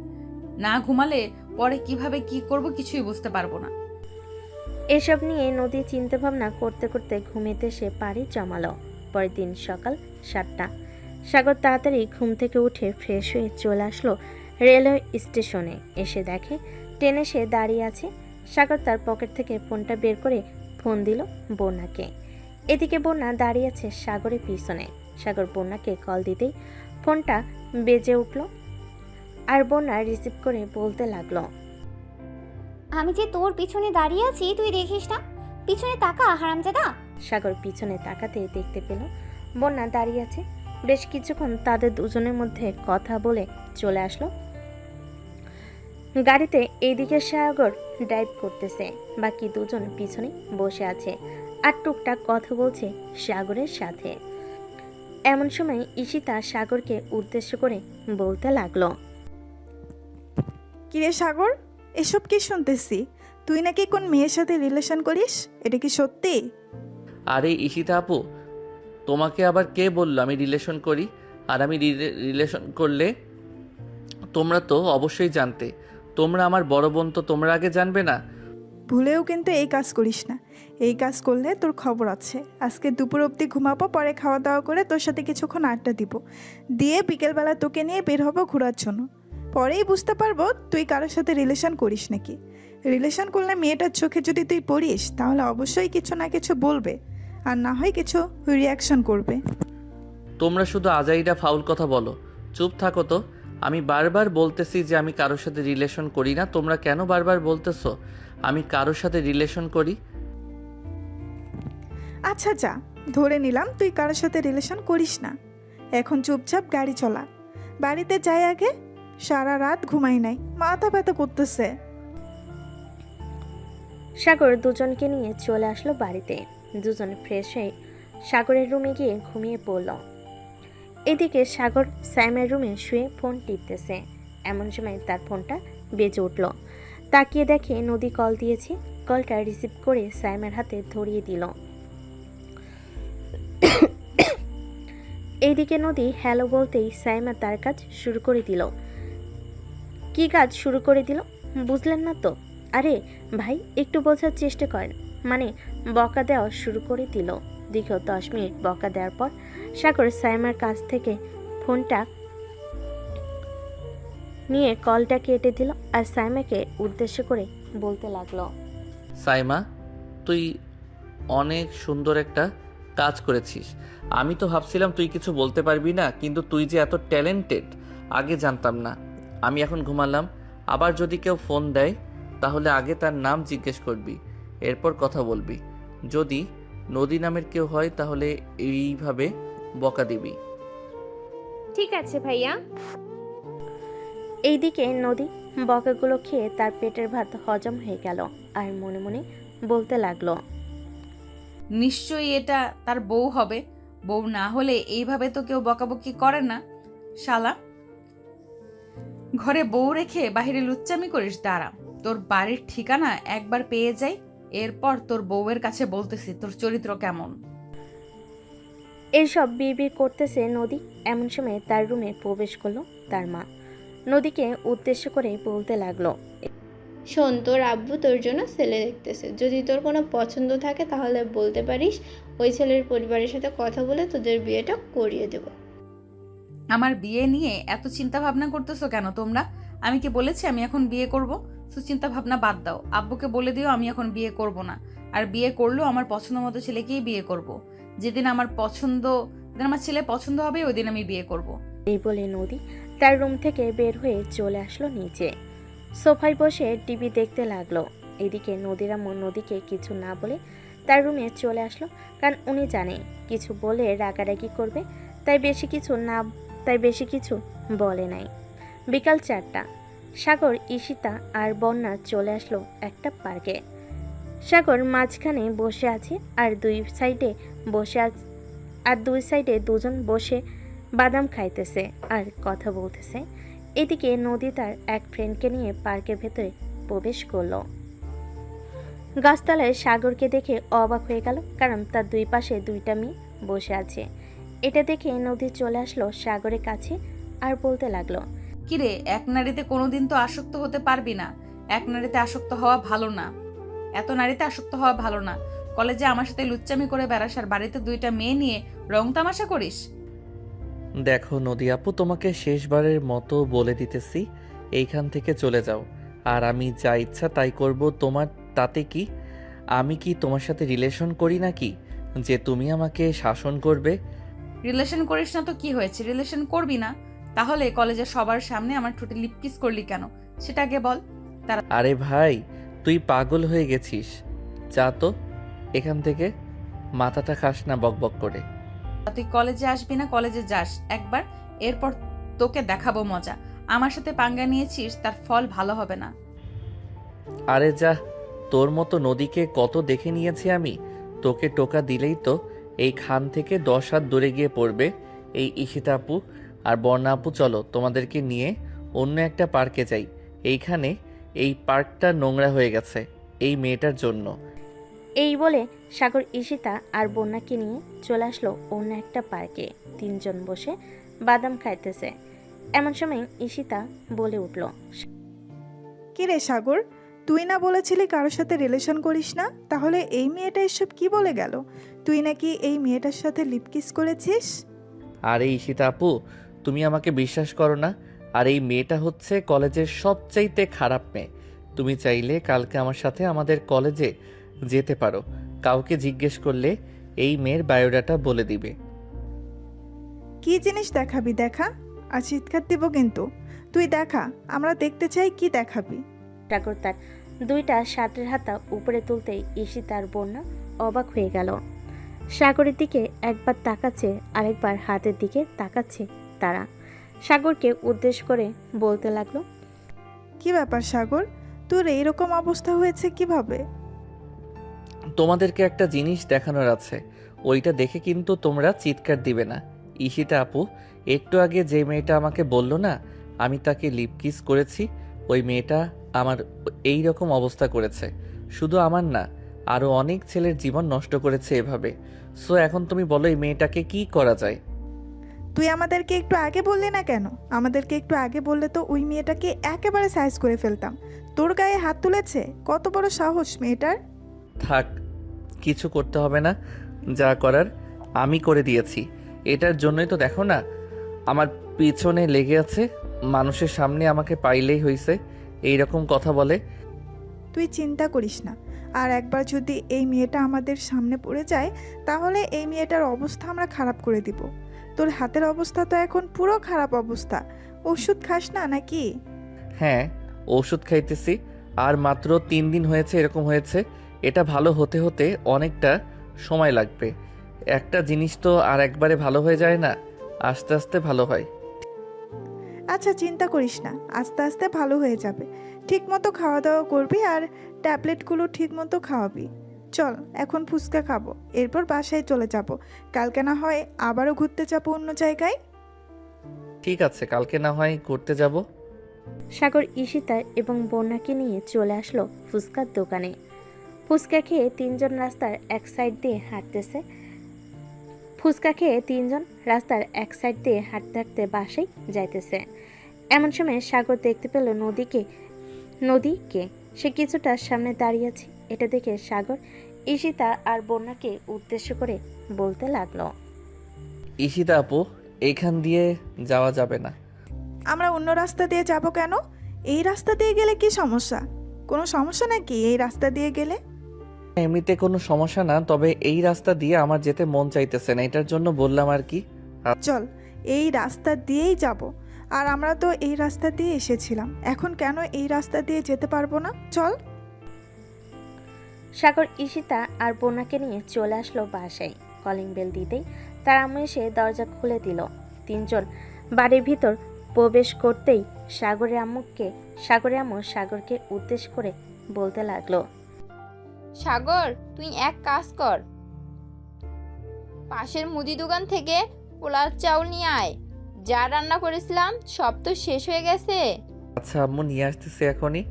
না ঘুমালে পরে কিভাবে কি করব কিছুই বুঝতে পারবো না। এসব নিয়ে নদী চিন্তা ভাবনা করতে করতে ঘুমিতে সে পাড়ি জমালো। পরের দিন সকাল 7টা। সাগর তাড়াতাড়ি ঘুম থেকে উঠে ফ্রেশ হয়ে চলে আসলো রেলওয়ে স্টেশনে। এসে দেখে ট্রেন এসে দাঁড়িয়ে আছে। সাগর তার পকেট থেকে ফোনটা বের করে ফোন দিল বন্যাকে। এদিকে বন্যা দাঁড়িয়ে আছে সাগরের পিছনে। সাগর বন্যাকে কল দিতেই ফোনটা বেজে উঠল আর বন্যা রিসিভ করে বলতে লাগলো, আমি যে তোর পিছনে দাঁড়িয়ে আছি তুই দেখিস না? পিছনে তাকা হারামজাদা। সাগর পিছনে তাকাতে দেখতে পেল বন্যা দাঁড়িয়ে আছে। বেশ কিছুক্ষণ তাদের দুজনের মধ্যে কথা বলে চলে আসলো গাড়িতে। এইদিকে সাগর ড্রাইভ করতেছে, বাকি দুজন পিছনে বসে আছে আর টুকটাক কথা বলছে সাগরের সাথে। এমন সময় ঈশিতা সাগরকে উদ্দেশ্য করে বলতে লাগলো, কিরে সাগর, এসব কি শুনতেছি? তুই নাকি কোন মেয়ের সাথে রিলেশন করিস, এটা কি সত্যি? আরে ঈশিতা আপু, তোমাকে আবার কে বললো আমি রিলেশন করি? আর আমি রিলেশন করলে তোমরা তো অবশ্যই জানতে। তোমরা আমার বড় বোন, তো তোমরা আগে জানবে না? ভুলেও কিন্তু এই কাজ করিস না। এই কাজ করলে তোর খবর আছে। আজকে দুপুর অবধি ঘুমাবো, পরে খাওয়া দাওয়া করে তোর সাথে কিছুক্ষণ আড্ডা দিব, দিয়ে বিকেলবেলা তোকে নিয়ে বের হবো ঘোরার জন্য। পরেই বুঝতে পারবো তুই কারোর সাথে রিলেশন করিস নাকি। রিলেশন করলে মেয়েটার চোখে যদি তুই পড়িস তাহলে অবশ্যই কিছু না কিছু বলবে, আর না হয় কিছু রিয়াকশন করবে। তোমরা শুধু আজাইরা ফাউল কথা বলো। চুপ থাকো তো। আমি বারবার বলতেছি যে আমি কারোর সাথে রিলেশন করি না, তোমরা কেন বারবার বলতেছো আমি কারোর সাথে রিলেশন করি? আচ্ছা যা, ধরে নিলাম তুই কারোর সাথে রিলেশন করিস না। এখন চুপচাপ গাড়ি চলা, বাড়িতে যাই আগে। সারা রাত ঘুমাই নাই, মাথা ব্যথা করতেছে। সাগর দুজনকে নিয়ে চলে আসলো বাড়িতে। দুজন ফ্রেশ হয়ে সাগরের রুমে গিয়ে ঘুমিয়ে পড়ল। এদিকে সাগর সাইমার রুমে শুয়ে ফোন টিপতেছে। এমন সময় তার ফোনটা বেজে উঠল। তাকিয়ে দেখে নদী কল দিয়েছে। কলটা রিসিভ করে সাইমার হাতে ধরিয়ে দিল। এইদিকে নদী হ্যালো বলতেই সাইমা তার কাজ শুরু করে দিল। কি কাজ শুরু করে দিল বুঝলেন না তো? আরে ভাই, একটু বোঝার চেষ্টা করেন। মানে বকা দেওয়া শুরু করে দিল। দীর্ঘ 10 মিনিট বকা দেওয়ার পর সাগর সাইমার কাছ থেকে ফোনটা নিয়ে কলটা কেটে দিল আর সাইমাকে উদ্দেশ্য করে বলতে লাগলো, সাইমা, তুই অনেক সুন্দর একটা কাজ করেছিস। আমি তো ভাবছিলাম তুই কিছু বলতে পারবি না, কিন্তু তুই যে এত ট্যালেন্টেড আগে জানতাম না। আমি এখন ঘুমালাম। আবার যদি কেউ ফোন দেয় তাহলে আগে তার নাম জিজ্ঞেস করবি, এরপর কথা বলবি। যদি নদী নামের কেউ হয় তাহলে এইভাবে বকা দিবি। ঠিক আছে ভাইয়া। এইদিকে নদী বকাগুলো খেয়ে তার পেটের ভাত হজম হয়ে গেল আর মনে মনে বলতে লাগলো, নিশ্চয়ই এটা তার বউ হবে। বউ না হলে এইভাবে তো কেউ বকাবকি করে না। শালা, ঘরে বউ রেখে বাইরে লুচ্চামি করিস? দাঁড়া, তোর বাড়ির ঠিকানা একবার পেয়ে যাই, এরপর তোর বউয়ের কাছে বলতেছি তোর চরিত্র কেমন। এইসব বিড়বিড় করতেছে নদী। এমন সময় তার রুমে প্রবেশ করলো তার মা। নদীকে উদ্দেশ্য করে বলতে লাগলো, শোন, তোর আব্বু তোর জন্য ছেলে দেখতেছে। যদি তোর কোনো পছন্দ থাকে তাহলে বলতে পারিস, ওই ছেলের পরিবারের সাথে কথা বলে তোদের বিয়েটা করিয়ে দেব। আমার বিয়ে নিয়ে এত চিন্তা ভাবনা করতেছো কেন তোমরা? আমি কি বলেছি আমি এখন বিয়ে করব? তো চিন্তা ভাবনা বাদ দাও, আব্বুকে বলে দিও আমি এখন বিয়ে করব না। আর বিয়ে করলেও আমার পছন্দ মতো ছেলেকেই বিয়ে করব। যেদিন আমার ছেলে পছন্দ হবে ওই দিন আমি বিয়ে করব। এই বলে নদী তার রুম থেকে বের হয়ে চলে আসলো নিচে। সোফায় বসে টিভি দেখতে লাগলো। এদিকে নদীর আম্মু নদীকে কিছু না বলে তার রুমে চলে আসলো, কারণ উনি জানে কিছু বলে রাগারাগি করবে, তাই বেশি কিছু বলে নাই। বিকাল 4টা। সাগর, ঈশিতা আর বন্যা চলে আসলো একটা পার্কে। সাগর মাঝখানে বসে আছে আর দুই সাইডে দুজন বসে বাদাম খাইতেছে আর কথা বলতেছে। এদিকে নদী তার এক ফ্রেন্ডকে নিয়ে পার্কের ভেতরে প্রবেশ করলো। গাছতলায় সাগরকে দেখে অবাক হয়ে গেল, কারণ তার দুই পাশে দুইটা মেয়ে বসে আছে। এটা দেখে নদী চলে আসলো সাগরের কাছে আর বলতে লাগলো, কিরে, এক নারীতে কোনোদিন তো আসক্ত হতে পারবি না। এক নারীতে আসক্ত হওয়া ভালো না, এত নারীতে আসক্ত হওয়া ভালো না। কলেজে আমার সাথে লুচ্চামি করে বেড়াস আর বাড়িতে দুইটা মেয়ে নিয়ে রং তামাশা করিস। দেখো নদী আপু, তোমাকে শেষবারের মতো বলে দিতেছি, এইখান থেকে চলে যাও। আর আমি যা ইচ্ছা তাই করব, তোমার তাতে কি? আমি কি তোমার সাথে রিলেশন করি নাকি যে তুমি আমাকে শাসন করবে? রিলেশন করিস না তো কি হয়েছে? রিলেশন করবি না তাহলে কলেজের সবার সামনে আমার ঠোঁটে লিপ কিস করলি কেন সেটা আগে বল। আরে ভাই, তুই পাগল হয়ে গেছিস। যা তো এখান থেকে, মাথাটা খাস না বকবক করে। তুই কলেজে আসবি না? কলেজে যাস একবার, এরপর তোকে দেখাবো মজা। আমার সাথে পাঙ্গা নিয়েছিস, তার ফল ভালো হবে না। আরে যা, তোর মতো নদীকে কত দেখে নিয়েছি আমি। তোকে টোকা দিলেই তো এই খান থেকে 10 হাত দূরে গিয়ে পড়বে। এই ঈশিতা আপু আর বর্ণা আপু, চলো তোমাদেরকে নিয়ে অন্য একটা পার্কে যাই। এইখানে এই পার্কটা নোংরা হয়ে গেছে এই মেয়েটার জন্য। এই বলে সাগর, ঈশিতা আর বন্যাকে নিয়ে চলে আসলো অন্য একটা পার্কে। তিনজন বসে বাদাম খাইতেছে। এমন সময় ঈশিতা বলে উঠল, কি রে সাগর, তুই না বলেছিলি কারোর সাথে রিলেশন করিস না? তাহলে এই মেয়েটা এসব কি বলে গেল? তুই নাকি এই মেয়েটার সাথে লিপকিস করেছিস? আরে ঈশিতা আপু, তুমি আমাকে বিশ্বাস করো না? আর এই মেয়েটা হচ্ছে কলেজের সবচাইতে খারাপ মেয়ে। তুমি চাইলে কালকে আমার সাথে আমাদের কলেজে যেতে পারো। কাউকে জিজ্ঞেস করলে এই মেয়ের বায়োডাটা বলে দিবে। কি জিনিস দেখাবি দেখা, আর চিৎকার দিব কিন্তু। তুই দেখা, আমরা দেখতে চাই কি দেখাবি। সাগর তার দুইটা শার্টের হাতা উপরে তুলতেই ঈশিতা আর বন্যা অবাক হয়ে গেল। সাগরের দিকে একবার তাকাচ্ছে, আরেকবার হাতের দিকে তাকাচ্ছে তারা। সাগরকে উদ্দেশ্য করে বলতে লাগলো, কি ব্যাপার সাগর, তোর এইরকম অবস্থা হয়েছে কিভাবে? তোমাদেরকে একটা জিনিস দেখানোর আছে, ওইটা দেখে কিন্তু তোমরা চিৎকার দিবে না। ঈশিতা আপু, একটু আগে যে মেয়েটা আমাকে বলল না আমি তাকে লিপ কিস করেছি, ওই মেয়েটা আমার এই রকম অবস্থা করেছে। শুধু আমার না, আরও অনেক ছেলের জীবন নষ্ট করেছে এভাবে। সো এখন তুমি বলো এই মেয়েটাকে কি করা যায়? তুই আমাদেরকে একটু আগে বললি না কেন? আমাদেরকে একটু আগে বললে তো ওই মেয়েটাকে একেবারে সাইজ করে ফেলতাম। তোর গায়ে হাত তুলেছে, কত বড় সাহস মেয়েটার! থাক, কিছু করতে হবে না, যা করার আমি করে দিয়েছি। এটার জন্যই তো দেখো না আমার পিছনে লেগে আছে, মানুষের সামনে আমাকে পাইলেই হয়েছে এই রকম কথা বলে। তুই চিন্তা করিস না, আর একবার যদি এই মেয়েটা আমাদের সামনে পড়ে যায় তাহলে এই মেয়েটার অবস্থা আমরা খারাপ করে দিব। তোর হাতের অবস্থা তো এখন পুরো খারাপ অবস্থা। ওষুধ খাস না নাকি? হ্যাঁ, ওষুধ খাইতেছি। আর মাত্র 3 দিন হয়েছে এরকম হয়েছে। এটা ভালো হতে হতে অনেকটা সময় লাগবে। একটা জিনিস তো আর একবারে ভালো হয়ে যায় না, আস্তে আস্তে ভালো হয়। আচ্ছা চিন্তা করিস না, আস্তে আস্তে ভালো হয়ে যাবে। ঠিক মতো খাওয়া দাওয়া করবি আর ট্যাবলেটগুলো ঠিক মতো খাওয়াবি। চল এখন ফুচকা খাবো, এরপর বাসায় চলে যাব। কালকে না হয় আবারও ঘুরতে যাবো অন্য জায়গায়। ঠিক আছে, কালকে না হয় ঘুরতে যাব। সাগর ঈশিতা এবং বন্যাকে নিয়ে চলে আসলো ফুচকার দোকানে। ফুচকা খেয়ে তিনজন রাস্তার এক সাইড দিয়ে হাঁটতেছে। হাঁটতে হাঁটতে বাসায় যাইতেছে। এমন সময় সাগর দেখতে পেল নদীকে। সে কিছুটা সামনে দাঁড়িয়ে আছে। এটা দেখে সাগর ঈশিতা আর বন্যাকে উদ্দেশ্য করে বলতে লাগলো, ঈশিতা আপু, এইখান দিয়ে যাওয়া যাবে না। আমরা অন্য রাস্তা দিয়ে যাব কেন? এই রাস্তা দিয়ে গেলে কি সমস্যা? কোনো সমস্যা নাকি এই রাস্তা দিয়ে গেলে? এমনিতে কোনো সমস্যা না, তবে এই রাস্তা দিয়ে আমার যেতে মন চাইতেছে না, এটার জন্য বললাম আর কি। চল এই রাস্তা দিয়েই যাব। আর আমরা তো এই রাস্তা দিয়ে এসেছিলাম, এখন কেন এই রাস্তা দিয়ে যেতে পারবো না? চল। সাগর ঈশিতা আর বন্যাকে নিয়ে চলে আসলো বাসায়। কলিং বেল দিতেই তার আম্মু এসে দরজা খুলে দিল। তিনজন বাড়ির ভিতর প্রবেশ করতেই সাগরের আম্মু সাগরকে উদ্দেশ্য করে বলতে লাগলো, সাগর, তুই এক কাজ কর, পাশের মুদি দোকান থেকে পোলার চাউল নিয়ে আয়। যা রান্না করেছিলাম সব তো শেষ হয়ে গেছে। আচ্ছা আম্মু, নিয়ে আসতেছি এখনই।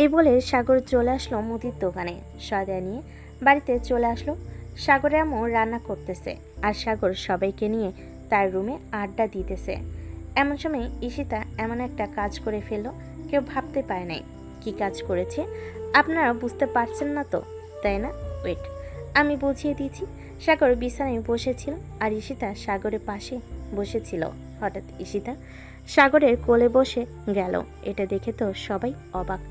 এই বলে সাগর চলে আসলো মুদির দোকানে। সয়দা নিয়ে বাড়িতে চলে আসলো। সাগরের আম্মু রান্না করতেছে আর সাগর সবাইকে নিয়ে তার রুমে আড্ডা দিতেছে। এমন সময় ঈশিতা এমন একটা কাজ করে ফেললো, কেউ ভাবতে পারে নাই কি কাজ করেছে। আপনারা বুঝতে পারছেন না তো, তাই না? ওয়েট, আমি বুঝিয়ে দিচ্ছি। সাগর বিছানায় বসেছিল আর ঈশিতা সাগরের পাশে বসেছিল। হঠাৎ ঈশিতা সাগরের কোলে বসে গেল। এটা দেখে তো সবাই অবাক।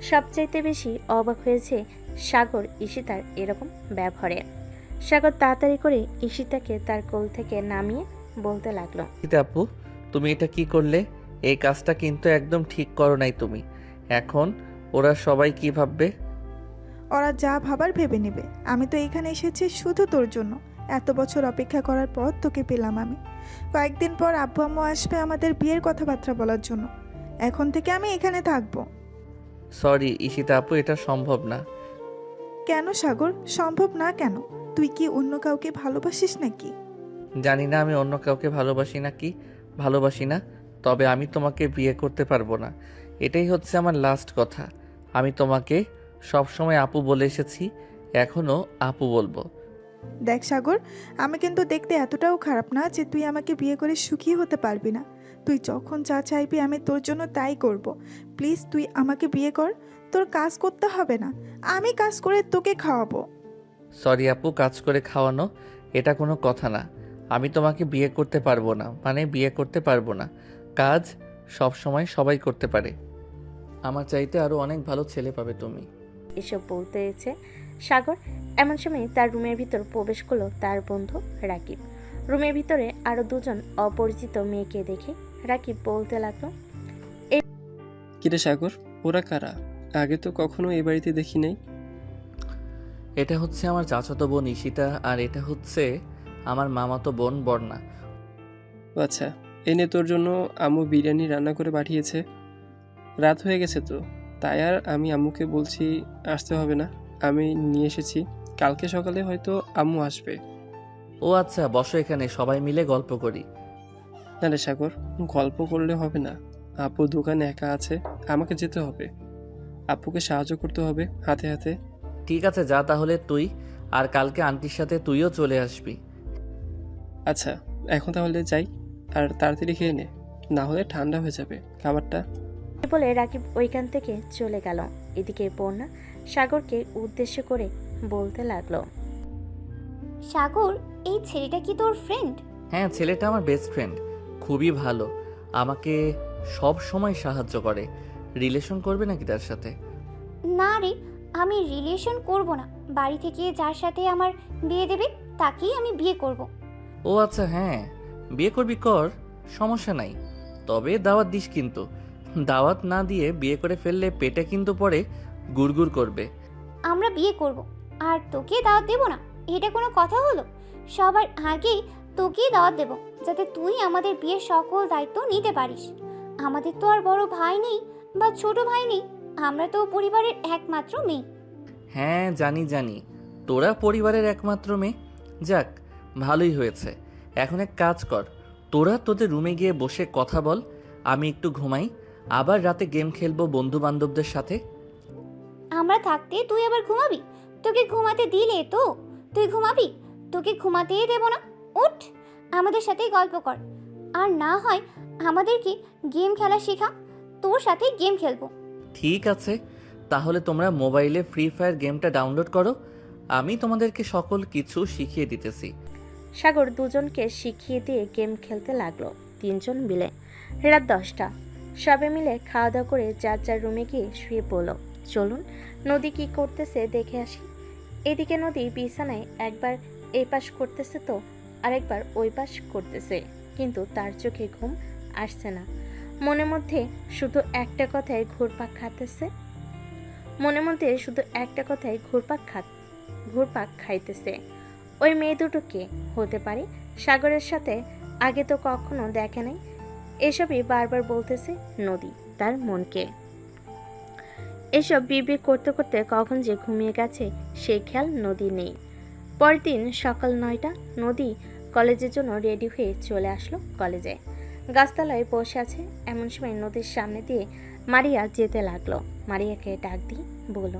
সবচাইতে বেশি অবাক হয়েছে সাগর ঈশিতার এরকম ব্যবহারে। সাগর তাড়াতাড়ি করে ঈশিতাকে তার কোল থেকে নামিয়ে বলতে লাগলো, ঈশিতা আপু, তুমি এটা কি করলে? এই কাজটা কিন্তু একদম ঠিক করো নাই তুমি। এখন ওরা সবাই কি ভাববে? ওরা যা ভাবার ভেবে নেবে। আমি তো এখানে এসেছি শুধু তোর জন্য। এত বছর অপেক্ষা করার পর তোকে পেলাম আমি। কয়েকদিন পর আব্বু আম্মু আসবে আমাদের বিয়ের কথাবার্তা বলার জন্য। এখন থেকে আমি এখানে থাকবো। সরি ঈশিতা আপু, এটা সম্ভব না। কেন সাগর, সম্ভব না কেন? তুই কি অন্য কাউকে ভালোবাসিস নাকি? জানি না আমি অন্য কাউকে ভালোবাসি না, তবে আমি তোমাকে বিয়ে করতে পারবো না। এটাই হচ্ছে আমার লাস্ট কথা। আমি তোমাকে সবসময় আপু বলে এসেছি, এখনও আপু বলবো। দেখ সাগর, আমি কিন্তু দেখতে এতটাও খারাপ না যে তুই আমাকে বিয়ে করে সুখী হতে পারবি না। তুই যখন যা চাইবি আমি তোর জন্য তাই করব। প্লিজ তুই আমাকে বিয়ে কর। তোর কাজ করতে হবে না, আমি কাজ করে তোকে খাওয়াবো। সরি আপু, কাজ করে খাওয়ানো এটা কোনো কথা না। আমি তোমাকে বিয়ে করতে পারবো না, মানে বিয়ে করতে পারবো না। কাজ সব সময় সবাই করতে পারে। আমার চাইতে আরও অনেক ভালো ছেলে পাবে তুমি। এসব বলতে এসে সাগর এমন সময় তার রুমের ভিতর প্রবেশ করলো তার বন্ধু রাকিব। রুমের ভিতরে আরো দুজন অপরিচিত মেয়েকে দেখে রাকিব বলতে লাগলো, কিরে সাগর, ওরা কারা? আগে তো কখনো এই বাড়িতে দেখি নাই। এটা হচ্ছে আমার চাচাতো বোন ঈশিতা, আর এটা হচ্ছে আমার মামাতো বোন বর্ণা। আচ্ছা, এনে তোর জন্য আম্মু বিরিয়ানি রান্না করে পাঠিয়েছে। রাত হয়ে গেছে তো, তাই আর আমি আম্মুকে বলছি আসতে হবে না, আমি নিয়ে এসেছি। কালকে সকালে হয়তো আম্মু আসবে। ও আচ্ছা, বসো এখানে, সবাই মিলে গল্প করি। না রে সাগর, গল্প করলে হবে না। আপু দোকানে একা আছে, আমাকে যেতে হবে। আপুকে সাহায্য করতে হবে হাতে হাতে। ঠিক আছে, যা তাহলে তুই, আর কালকে আন্টির সাথে তুইও চলে আসবি। আচ্ছা, এখন তাহলে যাই, আর তাড়াতাড়ি খেয়ে নে, না হলে ঠান্ডা হয়ে যাবে খাবারটা। বলে রাকিব ওইখান থেকে চলে গেল। এদিকে বন্যা সাগরকে উদ্দেশ্য করে বলতে লাগলো, সাগর, এই ছেলেটা কি তোর ফ্রেন্ড? হ্যাঁ, ছেলেটা আমার বেস্ট ফ্রেন্ড, খুবই ভালো, আমাকে সব সময় সাহায্য করে। রিলেশন করবে নাকি তার সাথে? না রে, আমি রিলেশন করব না, বাড়ি থেকে যার সাথে আমার বিয়ে দেবে তাকেই আমি বিয়ে করব। ও আচ্ছা, হ্যাঁ, বিয়ে করবি কর, সমস্যা নাই। তবে দাওয়াত দিস কিন্তু। দাওয়াত না দিয়ে বিয়ে করে ফেললে পেটে কিন্তু পরে গুড়গুড় করবে। আমরা বিয়ে করব আর তোকে দাওয়াত দেব না, এটা কোনো কথা হলো? সবার আগেই তোকেই দাওয়াত দেব, যাতে তুই আমাদের বিয়ের সকল দায়িত্ব নিতে পারিস। আমাদের তো আর বড় ভাই নেই বা ছোট ভাই নেই, আমরা তো পরিবারের একমাত্র মেয়ে। হ্যাঁ, জানি জানি, তোরা পরিবারের একমাত্র মেয়ে। যাক, ভালোই হয়েছে। এখন এক কাজ কর, তোরা তোদের রুমে গিয়ে বসে কথা বল, আমি একটু ঘুমাই, আবার রাতে গেম খেলবো বন্ধু বান্ধবদের সাথে। আমরা থাকতে তুই আবার ঘুমাবি? তোকে ঘুমাতে দিলে তো তুই ঘুমাবি? তোকে ঘুমাতেই দেব না। উঠ, আমাদের সাথেই গল্প কর, আর না হয় আমাদেরকে গেম খেলা শেখা, তোর সাথে গেম খেলবো। ঠিক আছে, তাহলে তোমরা মোবাইলে ফ্রি ফায়ার গেমটা ডাউনলোড করো, আমি তোমাদেরকে সকল কিছু শিখিয়ে দিতেছি। সাগর দুজনকে শিখিয়ে দিয়ে গেম খেলতে লাগলো, তিনজন মিলে। রাত 10টা, সবে মিলে খাওয়া দাওয়া করে যার যার রুমে গিয়ে শুয়ে পড়লো। চলুন নদী কি করতেছে দেখে আসি। এদিকে নদী বিছানায় একবার এই পাশ করতেছে তো আরেকবার ওই পাশ করতেছে, কিন্তু তার চোখে ঘুম আসছে না। মনের মধ্যে শুধু একটা কথাই ঘুরপাক খাইতেছে, ঘুরপাক খাইতেছে। ওই মেয়ে দুটো কে হতে পারে? সাগরের সাথে আগে তো কখনো দেখে নাই। এসবই বারবার বলতেছে নদী তার মনকে। এসব বিড়বিড় করতে করতে কখন যে ঘুমিয়ে গেছে সেই খেয়াল নদী নেই। পরের দিন সকাল 9টা, নদী কলেজের জন্য রেডি হয়ে চলে আসলো কলেজে। গাছতলায় বসে আছে, এমন সময় নদীর সামনে দিয়ে মারিয়া যেতে লাগলো। মারিয়াকে ডাক দিয়ে বলল,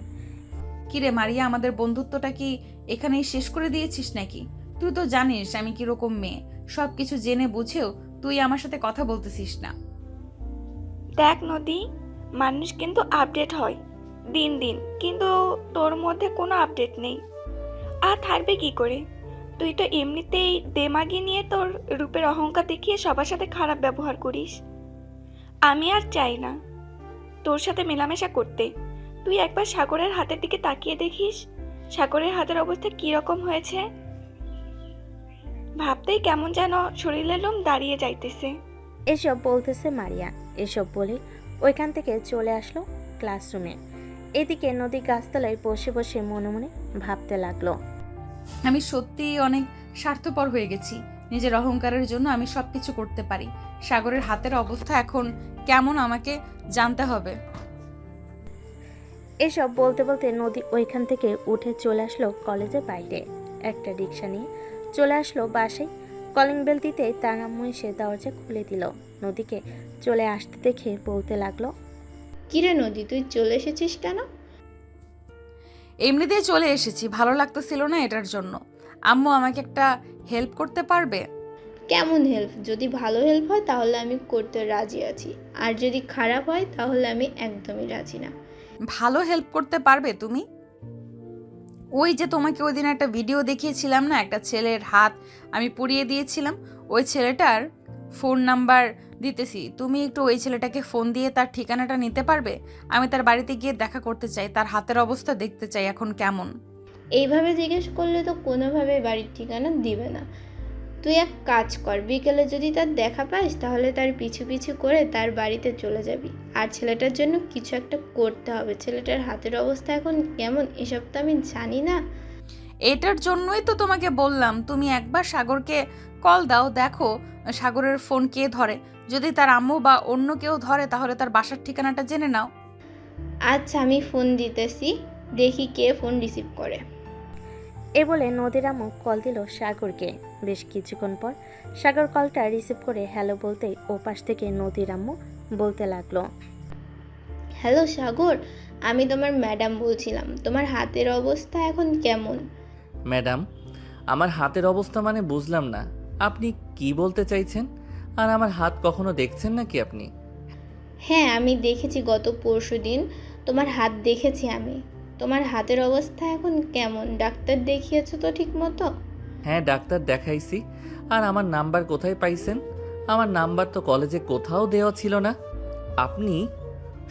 কিরে মারিয়া, আমাদের বন্ধুত্বটা কি এখানেই শেষ করে দিয়েছিস নাকি? তুই তো জানিস আমি কিরকম মেয়ে, সব কিছু জেনে বুঝেও তুই আমার সাথে কথা বলতেছিস না। দেখ নদী, মানুষ কিন্তু আপডেট হয় দিন দিন, কিন্তু তোর মধ্যে কোনো আপডেট নেই। আর থাকবে কি করে? তুই তো এমনিতেই দেমাগি নিয়ে তোর রূপের অহংকার দেখিয়ে সবার সাথে খারাপ ব্যবহার করিস। আমি আর চাই না তোর সাথে মেলামেশা করতে। তুই একবার সাগরের হাতের দিকে তাকিয়ে দেখিস, সাগরের হাতের অবস্থা কীরকম হয়েছে। ভাবতেই কেমন যেন শরীরের লোম দাঁড়িয়ে যাইতেছে। এসব বলতেছে মারিয়া। এসব বলে ওইখান থেকে চলে আসলো ক্লাসরুমে। এদিকে নদী গাছতলায় বসে বসে মনে মনে ভাবতে লাগলো, আমি সত্যিই অনেক স্বার্থপর হয়ে গেছি। নিজের অহংকারের জন্য আমি সবকিছু করতে পারি। সাগরের হাতের অবস্থা এখন কেমন আমাকে জানতে হবে। এসব বলতে বলতে নদী ওইখান থেকে উঠে চলে আসলো কলেজের বাইরে। একটা রিক্সা নিয়ে চলে আসলো বাসায়। কলিং বেল দিতে তার আম্মু এসে দরজা খুলে দিল। নদীকে চলে আসতে দেখে বলতে লাগলো, কিরে নদী, তুই চলে এসেছিস কেন? এমনিতেই চলে এসেছি, ভালো লাগতেছিল না এটার জন্য। আম্মু আমাকে একটা হেল্প করতে পারবে? কেমন হেল্প? যদি ভালো হেল্প হয় তাহলে আমি করতে রাজি আছি, আর যদি খারাপ হয় তাহলে আমি একদমই রাজি না। ভালো হেল্প করতে পারবে তুমি? ওই যে তোমাকে ওই দিন একটা ভিডিও দেখিয়েছিলাম না, একটা ছেলের হাত আমি পুড়িয়ে দিয়েছিলাম, ওই ছেলেটার ফোন নাম্বার দিতেছি। তুমি একটু ওই ছেলেটাকে ফোন দিয়ে তার ঠিকানাটা নিতে পারবে? আমি তার বাড়িতে গিয়ে দেখা করতে চাই, তার হাতের অবস্থা দেখতে চাই এখন কেমন। এইভাবে জিজ্ঞেস করলে তো কোনোভাবে বাড়ির ঠিকানা দিবে না। তুই এক কাজ কর, বিকেলে যদি তার দেখা পাস তাহলে তার পিছু পিছু করে তার বাড়িতে চলে যাবি। আর ছেলেটার জন্য কিছু একটা করতে হবে। ছেলেটার হাতের অবস্থা এখন কেমন এসব তো আমি জানি না। এটার জন্যই তো তোমাকে বললাম তুমি একবার সাগরকে কল দাও, দেখো সাগরের ফোন কে ধরে। যদি তার আম্মু বা অন্য কেউ ধরে তাহলে তার বাসার ঠিকানাটা জেনে নাও। আচ্ছা, আমি ফোন দিতেছি, দেখি কে ফোন রিসিভ করে। এ বলে নদীর আম্মু কল দিল সাগরকে। বেশ কিছুক্ষণ পর সাগর কলটা রিসিভ করে হ্যালো বলতেই ওপাশ থেকে নদীর আম্মু বলতে লাগলো, হ্যালো সাগর, আমি তোমার ম্যাডাম বলছিলাম, তোমার হাতের অবস্থা এখন কেমন? ম্যাডাম, আমার হাতের অবস্থা মানে বুঝলাম না, আপনি কি বলতে চাইছেন? আর আমার হাত কখনো দেখছেন নাকি আপনি? হ্যাঁ, আমি দেখেছি, গত পরশুদিন তোমার হাত দেখেছি আমি। তোমার হাতের অবস্থা এখন কেমন? ডাক্তার দেখিয়েছো তো ঠিক মতো? হ্যাঁ, ডাক্তার দেখাইছি। আর আমার নাম্বার কোথায় পাইছেন? আমার নাম্বার তো কলেজে কোথাও দেওয়া ছিল না। আপনি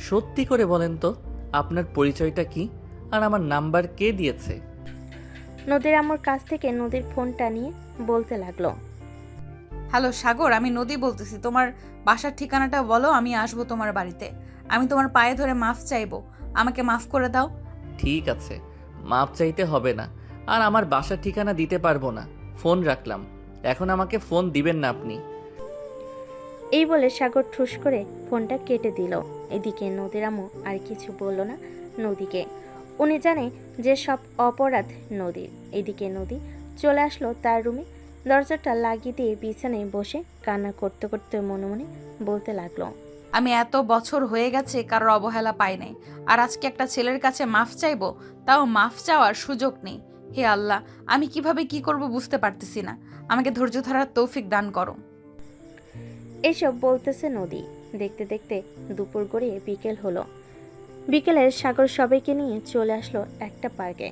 সত্যি করে বলেন তো আপনার পরিচয়টা কি? আর আমার নাম্বার কে দিয়েছে? নদীর আম্মুর কাছ থেকে নদীর ফোনটা নিয়ে বলতে লাগলো। হ্যালো সাগর, আমি নদী বলতেছি। তোমার বাসার ঠিকানাটা বলো, আমি আসবো তোমার বাড়িতে। আমি তোমার পায়ে ধরে মাফ চাইবো, আমাকে মাফ করে দাও। ঠিক আছে, মাপ চাইতে হবে না, আর আমার বাসার ঠিকানা দিতে পারবো না। ফোন রাখলাম, এখন আমাকে ফোন দিবেন না আপনি। এই বলে সাগর ঠুস করে ফোনটা কেটে দিল। এদিকে নদীর আম্মু আর কিছু বলল না নদীকে। উনি জানে যে সব অপরাধ নদীর। এদিকে নদী চলে আসলো তার রুমে, দরজাটা লাগিয়ে দিয়ে বিছানায় বসে কান্না করতে করতে মনে মনে বলতে লাগলো। আমি এত বছর হয়ে গেছে কারোর অবহেলা পাই নাই, আর আজকে একটা ছেলের কাছে মাফ চাইবো, তাও মাফ চাওয়ার সুযোগ নেই। হে আল্লাহ, আমি কিভাবে কি করব বুঝতে পারতেছি না। আমাকে ধৈর্য ধরার তৌফিক দান করো। এসব বলতেছে নদী। দেখতে দেখতে দুপুর গড়িয়ে বিকেল হলো। বিকেলে সাগর সবাইকে নিয়ে চলে আসলো একটা পার্কে।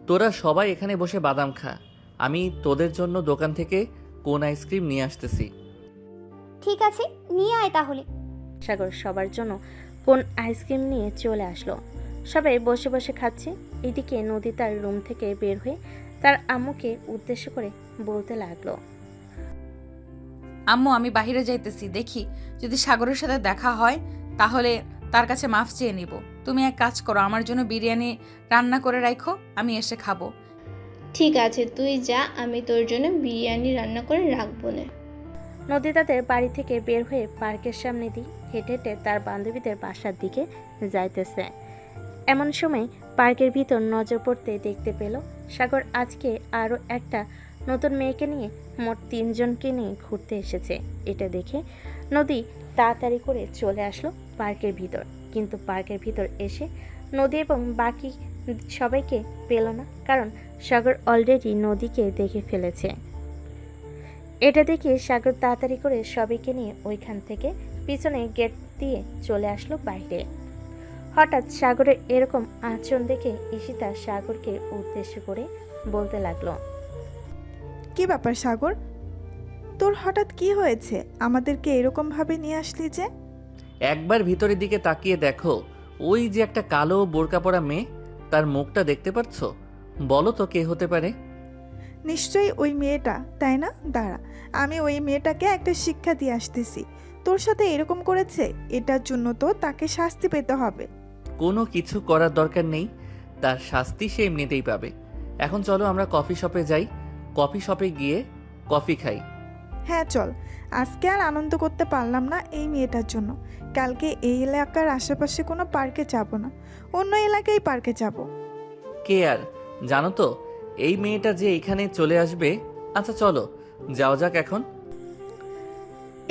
তোরা সবাই এখানে বসে বাদাম খা, আমি তোদের জন্য দোকান থেকে কোন আইসক্রিম নিয়ে আসতেছি। ঠিক আছে, নিয়ে আয় তাহলে। সাগর সবার জন্য কোন আইসক্রিম নিয়ে চলে আসলো। সবাই বসে বসে খাচ্ছে। এদিকে নদী তার রুম থেকে বের হয়ে তার আম্মুকে উদ্দেশ্য করে বলতে লাগলো। আম্মু, আমি বাইরে যাইতেছি, দেখি যদি সাগরের সাথে দেখা হয় তাহলে তার কাছে মাফ চেয়ে নিব। তুমি এক কাজ করো, আমার জন্য বিরিয়ানি রান্না করে রাখো, আমি এসে খাবো। ঠিক আছে, তুই যা, আমি তোর জন্য বিরিয়ানি রান্না করে রাখবো না। নদী তাদের বাড়ি থেকে বের হয়ে পার্কের সামনে দিয়ে হেঁটে হেঁটে তার বান্ধবীদের বাসার দিকে যাইতেছে। এমন সময় পার্কের ভিতর নজর পড়তে দেখতে পেল সাগর আজকে আরও একটা নতুন মেয়েকে নিয়ে মোট 3 জনকে নিয়ে ঘুরতে এসেছে। এটা দেখে নদী তাড়াতাড়ি করে চলে আসলো পার্কের ভিতর। কিন্তু পার্কের ভিতর এসে নদী এবং বাকি সবাইকে পেল না, কারণ সাগর অলরেডি নদীকে দেখে ফেলেছে। এটা দেখে সাগর তাড়াতাড়ি করে সবাইকে নিয়ে ওইখান থেকে পিছনে গেট দিয়ে চলে আসলো বাইরে। হঠাৎ সাগরের এরকম আচরণ দেখে ঈশিতা সাগরকে উদ্দেশ্য করে বলতে লাগলো। কি ব্যাপার সাগর, তোর হঠাৎ কি হয়েছে? আমাদেরকে এরকম ভাবে নিয়ে আসলি যে? একবার ভিতরের দিকে তাকিয়ে দেখো, ওই যে একটা কালো বোরকা পরা মেয়ে, তার মুখটা দেখতে পাচ্ছ? বলো তো কে হতে পারে? নিশ্চয়ই ওই মেয়েটা, তাই না? দাঁড়া, আমি ওই মেয়েটাকে একটা শিক্ষা দিয়ে আসতেছি। তোর সাথে এরকম করেছে, এটার জন্য তো তাকে শাস্তি পেতে হবে। কোনো কিছু করার দরকার নেই, তার শাস্তি সে এমনিতেই পাবে। এখন চলো আমরা কফি শপে যাই, কফি শপে গিয়ে কফি খাই। হ্যাঁ চল, আজকে আর আনন্দ করতে পারলাম না এই মেয়েটার জন্য। কালকে এই এলাকার আশেপাশে কোনো পার্কে যাব না, অন্য এলাকায় পার্কে যাব। কে আর জানো তো এই মেয়েটা যে এখানে চলে আসবে। আচ্ছা চলো যাওয়া যাক এখন।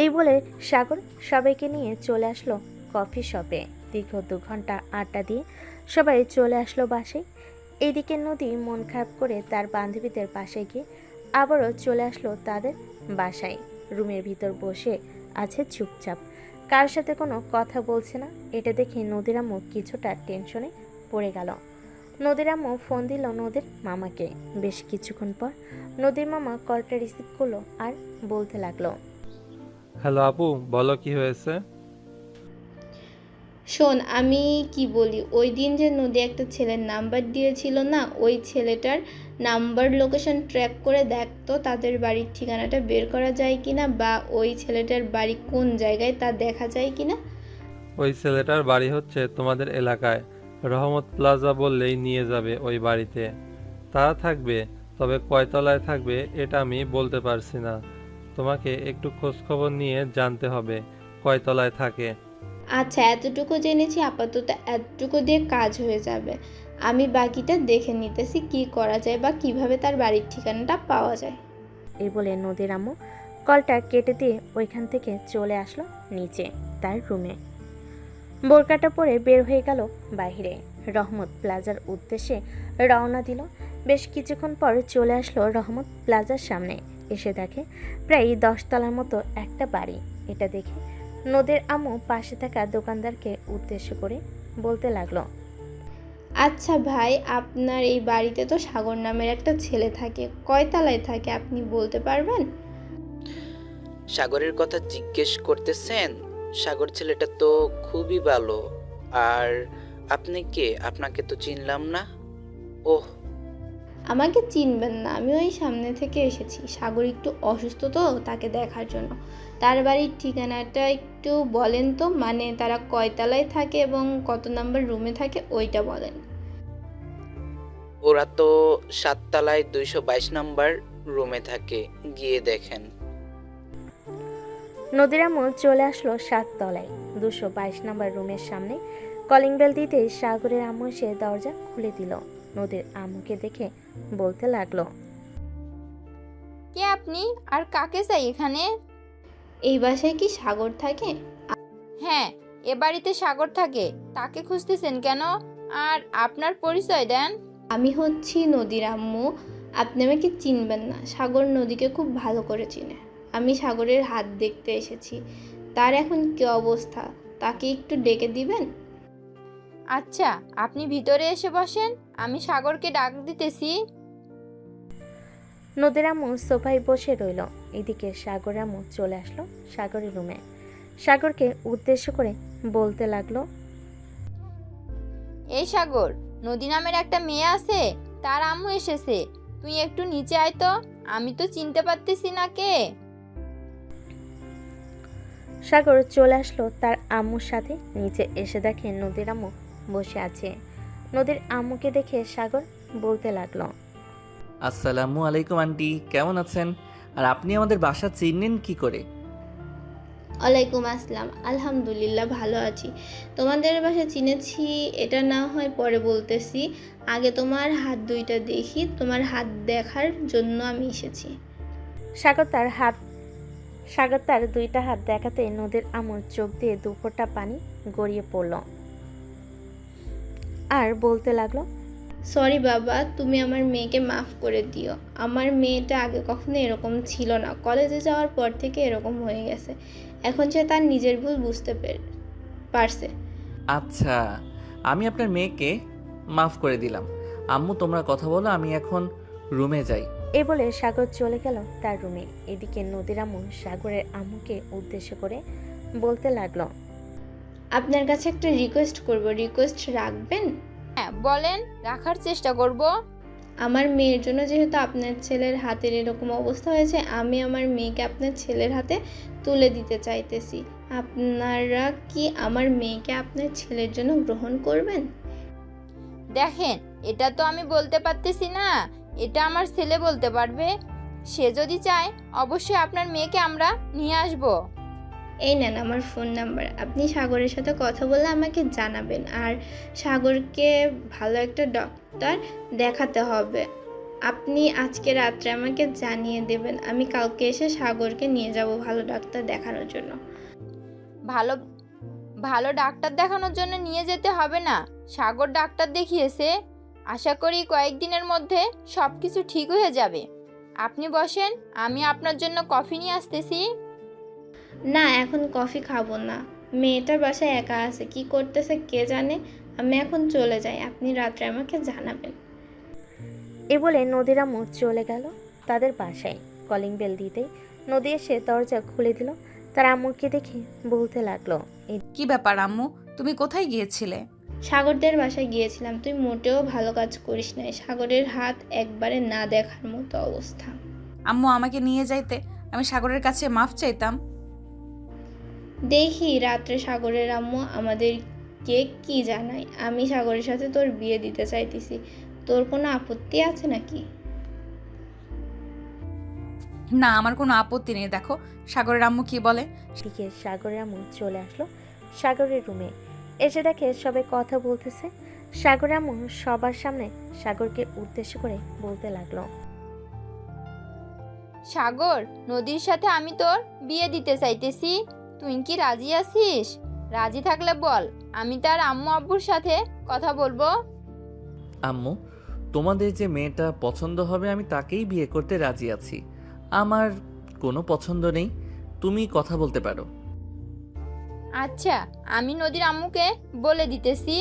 এই বলে সাগর সবাইকে নিয়ে চলে আসলো কফি শপে। দীর্ঘ 2 ঘন্টা আড্ডা দিয়ে সবাই চলে আসলো বাসায়। এইদিকে নদী মন খারাপ করে তার বান্ধবীদের বাসায় গিয়ে আবারও চলে আসলো তাদের বাসায়। রুমের ভিতর বসে আছে চুপচাপ, কার সাথে কোনো কথা বলছে না। এটা দেখে নদীর আম্মু কিছুটা টেনশনে পড়ে গেল। নদীর আম্মু ফোন দিল নদীর মামাকে। বেশ কিছুক্ষণ পর নদীর মামা কলটা রিসিভ করলো আর বলতে লাগলো। হ্যালো আপু, বলো কি হয়েছে? শোন, আমি কি বলি, ওই দিন যে নদী একটা ছেলের নাম্বার দিয়েছিল না, ওই ছেলেটার নাম্বার লোকেশন ট্র্যাক করে দেখতো তাদের বাড়ির ঠিকানাটা বের করা যায় কিনা, বা ওই ছেলেটার বাড়ি কোন জায়গায় তা দেখা যায় কিনা। ওই ছেলেটার বাড়ি হচ্ছে তোমাদের এলাকায়, রহমত প্লাজা বললেই নিয়ে যাবে ওই বাড়িতে। তারা থাকবে, তবে কয়তলায় থাকবে এটা আমি বলতে পারছি না। তোমাকে একটু খোঁজখবর নিয়ে জানতে হবে কয়তলায় থাকে। আচ্ছা, এতটুকু জেনেছি, আপাতত এতটুকু দিয়ে কাজ হয়ে যাবে। আমি বাকিটা দেখে নিতেছি কি করা যায় বা কিভাবে তার বাড়ির ঠিকানাটা পাওয়া যায়। এই বলে নদীর আম্মু কলটা কেটে দিয়ে ওইখান থেকে চলে আসলো নিচে তার রুমে। বোরকাটা পরে বের হয়ে গেল বাইরে। রহমত প্লাজার উদ্দেশ্যে রওনা দিল। বেশ কিছুক্ষণ পর চলে আসলো রহমত প্লাজার সামনে। এসে দেখে প্রায় 10 তলার মতো একটা বাড়ি। এটা দেখে নদীর আম্মু পাশে থাকা দোকানদারকে উদ্দেশ্য করে বলতে লাগলো। আচ্ছা ভাই, আপনার এই বাড়িতে তো সাগর নামের একটা ছেলে থাকে, কয়তলায় থাকে আপনি বলতে পারবেন? সাগরের কথা জিজ্ঞেস করতেছেন? সাগর ছেলেটা তো খুবই ভালো, আর আপনি কে? আপনাকে তো চিনলাম না। ওহ, আমাকে চিনবেন না, আমি ওই সামনে থেকে এসেছি। সাগর একটু অসুস্থ তো, তাকে দেখার জন্য। তার বাড়ির ঠিকানাটা একটু বলেন তো, মানে তারা কয়তলায় থাকে এবং কত নাম্বার রুমে থাকে ওইটা বলেন। ওরা তো 7 তলায় 222 নম্বর রুমে থাকে, গিয়ে দেখেন। নদীর আম্মু চলে আসলো 7 তলায় 222 নম্বর রুমের সামনে। কলিং বেল দিতে সাগরের আম্মু এসে দরজা খুলে দিল। নদীর আম্মুকে দেখে বলতে লাগলো, কে আপনি আর কাকে চাই এখানে? এই বাসায় কি সাগর থাকে? হ্যাঁ, এ বাড়িতে সাগর থাকে। তাকে খুঁজতেছেন কেন? আর আপনার পরিচয় দেন। আমি হচ্ছি নদীর আম্মু। আপনি আমাকে চিনবেন না, সাগর নদীকে খুব ভালো করে চিনে। আমি সাগরের হাত দেখতে এসেছি। তার এখন কি অবস্থা, তাকে একটু ডেকে দিবেন? আচ্ছা, আপনি ভিতরে এসে বসেন, আমি সাগরকে ডাক দিতেছি। নদীর আম্মু সোফায় বসে রইল। এদিকে সাগর আম্মু চলে আসলো সাগরের রুমে। সাগরকে উদ্দেশ্য করে বলতে লাগলো, এই সাগর, নদী নামের একটা মেয়ে আছে, তার আম্মু এসেছে। তুই একটু নিচে আয় তো, আমি তো চিনতে পারতেছি না কে। সাগর চলে আসলো তার আম্মুর সাথে। নিচে এসে দেখে নদীর আম্মু বসে আছে। নদীর আম্মুকে দেখে সাগর বলতে লাগলো, আসসালামু আলাইকুম আন্টি, কেমন আছেন? আর আপনি আমাদের বাসা চিনলেন কি করে? ওয়ালাইকুম আসসালাম, আলহামদুলিল্লাহ ভালো আছি। তোমাদের বাসা চিনেছি এটা না হয় পরে বলতেছি, আগে তোমার হাত দুইটা দেখি। তোমার হাত দেখার জন্য আমি এসেছি। সাগর তার দুইটা হাত দেখাতে নদীর আম্মুর চোখ দিয়ে দুফোঁটা পানি গড়িয়ে পড়ল আর বলতে লাগলো, সরি বাবা, তুমি আমার মেয়েকে মাফ করে দিও। আমার মেয়েটা আগে কখনো এরকম ছিল না, কলেজে যাওয়ার পর থেকে এরকম হয়ে গেছে। এখন সে তার নিজের ভুল বুঝতে পারছে। আচ্ছা, আমি আপনার মেয়েকে মাফ করে দিলাম। আম্মু তোমরা কথা বলো, আমি এখন রুমে যাই। এই বলে সাগর চলে গেল তার রুমে। এদিকে নদীর আম্মু সাগরের আম্মুকে উদ্দেশ্য করে বলতে লাগলো, আপনার কাছে একটা রিকোয়েস্ট করব, রিকোয়েস্ট রাখবেন? হ্যাঁ বলেন, রাখার চেষ্টা করব। আমার মেয়ের জন্য যেহেতু আপনার ছেলের হাতের এরকম অবস্থা হয়েছে, আমি আমার মেয়েকে আপনার ছেলের হাতে তুলে দিতে চাইতেছি। আপনারা কি আমার মেয়েকে আপনার ছেলের জন্য গ্রহণ করবেন? দেখেন, এটা তো আমি বলতে পারতেছি না, এটা আমার ছেলে বলতে পারবে। সে যদি চায় অবশ্যই আপনার মেয়েকে আমরা নিয়ে আসব। এই নেন আমার ফোন নাম্বার, আপনি সাগরের সাথে কথা বলে আমাকে জানাবেন। আর সাগরকে ভালো একটা ডক্টর দেখাতে হবে। আপনি আজকে রাত্রে আমাকে জানিয়ে দেবেন, আমি কালকে এসে সাগরকে নিয়ে যাব ভালো ডাক্তার দেখানোর জন্য। ভালো ভালো ডাক্তার দেখানোর জন্য নিয়ে যেতে হবে না, সাগর ডাক্তার দেখিয়েছে। আশা করি কয়েকদিনের মধ্যে সব কিছু ঠিক হয়ে যাবে। আপনি বসেন, আমি আপনার জন্য কফি নিয়ে আসতেছি। না, এখন কফি খাবো না। মেয়েটা বাসায় একা আছে, কি করতেছে কে জানে। আমি এখন চলে যাই, আপনি রাত্রে আমাকে জানাবেন। এ বলে নদীর আম্মু চলে গেল তাদের বাসায়। কলিং বেল দিতেই নদী এসে দরজা খুলে দিল। তার আম্মুকে দেখে বলতে লাগলো, কি ব্যাপার আম্মু, তুমি কোথায় গিয়েছিলে? সাগরদের বাসায় গিয়েছিলাম। তুই মোটেও ভালো কাজ করিস নাই, সাগরের হাত একবারে না দেখার মতো অবস্থা। আম্মু আমাকে নিয়ে যাইতে, আমি সাগরের কাছে মাফ চাইতাম। দেখি রাত্রে সাগরের আম্মু আমাদেরকে কি জানাই। আমি সাগরের সাথে তোর বিয়ে দিতে চাইতেছি, তোর কোনো আপত্তি আছে নাকি? না, আমার কোনো আপত্তি নেই। দেখো সাগরের আম্মু কি বলে। দিকে সাগরের আম্মু চলে আসলো সাগরের রুমে। এসে দেখে সবাই কথা বলতেছে। সাগরের আম্মু সবার সামনে সাগরকে উদ্দেশ্য করে বলতে লাগলো, সাগর, নদীর সাথে আমি তোর বিয়ে দিতে চাইতেছি। তুই কি রাজি আছিস? রাজি থাকলে বল, আমি তার আম্মু আব্বুর সাথে কথা বলবো। আম্মু, তোমাদের যে মেয়েটা পছন্দ হবে আমি তাকেই বিয়ে করতে রাজি আছি। আমার কোনো পছন্দ নেই, তুমি কথা বলতে পারো। আচ্ছা, আমি নদীর আম্মুকে বলে দিতেছি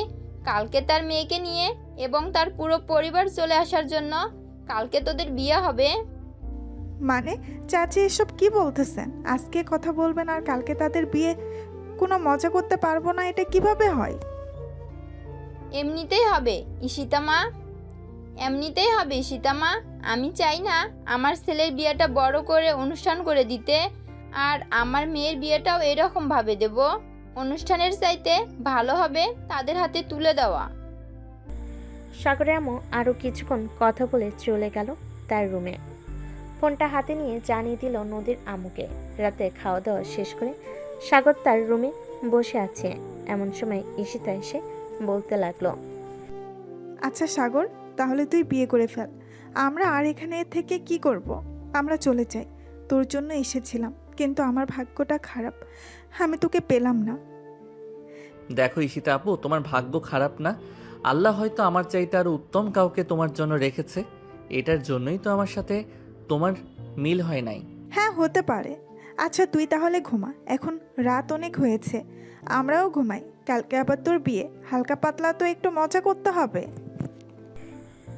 কালকে তার মেয়েকে নিয়ে এবং তার পুরো পরিবার চলে আসার জন্য। কালকে তোদের বিয়ে হবে। মানে চাচি এসব কি বলতেছেন? আজকে কথা বলবেন আর কালকে তাদের বিয়ে? কোনো মজা করতে পারবো না, এটা কিভাবে হয়? এমনিতেই হবে ঈশিতা মা, এমনিতেই হবে ঈশিতা মা। আমি চাই না আমার ছেলের বিয়েটা বড় করে অনুষ্ঠান করে দিতে, আর আমার মেয়ের বিয়েটাও এরকমভাবে দেব। অনুষ্ঠানের চাইতে ভালো হবে তাদের হাতে তুলে দেওয়া। সাগরের আম্মু আরও কিছুক্ষণ কথা বলে চলে গেল তার রুমে। ফোনটা হাতে নিয়ে জানিয়ে দিল নদীর আম্মুকে। রাতে খাওয়া দাওয়া শেষ করে সাগর তার রুমে বসে আছে। এমন সময় ঈশিতা এসে বলতে লাগলো, আচ্ছা সাগর, তাহলে তুই বিয়ে করে ফেল। আমরা আর এখানে থেকে কি করব? আমরা চলে যাই। তোর জন্য এসেছিলাম, কিন্তু আমার ভাগ্যটা খারাপ, আমি তোকে পেলাম না। দেখো ঈশিতা আপু, তোমার ভাগ্য খারাপ না, আল্লাহ হয়তো আমার চাইতে আরো উত্তম কাউকে তোমার জন্য রেখেছে। এটার জন্যই তো আমার সাথে তোমার মিল হয় নাই। হ্যাঁ, হতে পারে। আচ্ছা তুই তাহলে ঘুমা, এখন রাত অনেক হয়েছে, আমরাও ঘুমাই। কালকে আবার তোর বিয়ে, হালকা পাতলা তো একটু মজা করতে হবে।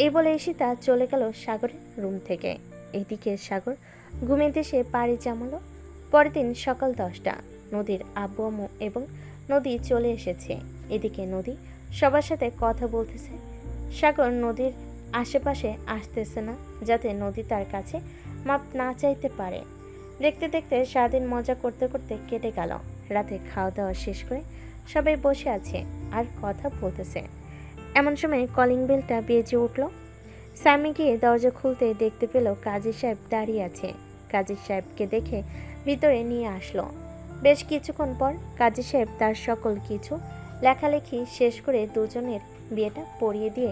এই বলে ঈশিতা চলে গেল সাগরের রুম থেকে। এদিকে সাগর ঘুমের দেশে পাড়ি জমালো। পরের দিন সকাল 10টা। নদীর আব্বু আম্মু এবং নদী চলে এসেছে। এদিকে নদী সবার সাথে কথা বলতেছে। সাগর নদীর আশেপাশে আসতেছে না, যাতে নদী তার কাছে মাপ না চাইতে পারে। দেখতে দেখতে সারাদিন মজা করতে করতে কেটে গেল। রাতে খাওয়া দাওয়া শেষ করে সবাই বসে আছে আর কথা বলতেছে। এমন সময় কলিং বেলটা বেজে উঠল। স্যামি গিয়ে দরজা খুলতে দেখতে পেল কাজী সাহেব দাঁড়িয়ে আছে। কাজী সাহেবকে দেখে ভিতরে নিয়ে আসলো। বেশ কিছুক্ষণ পর কাজী সাহেব তার সকল কিছু লেখালেখি শেষ করে দুজনের বিয়েটা পড়িয়ে দিয়ে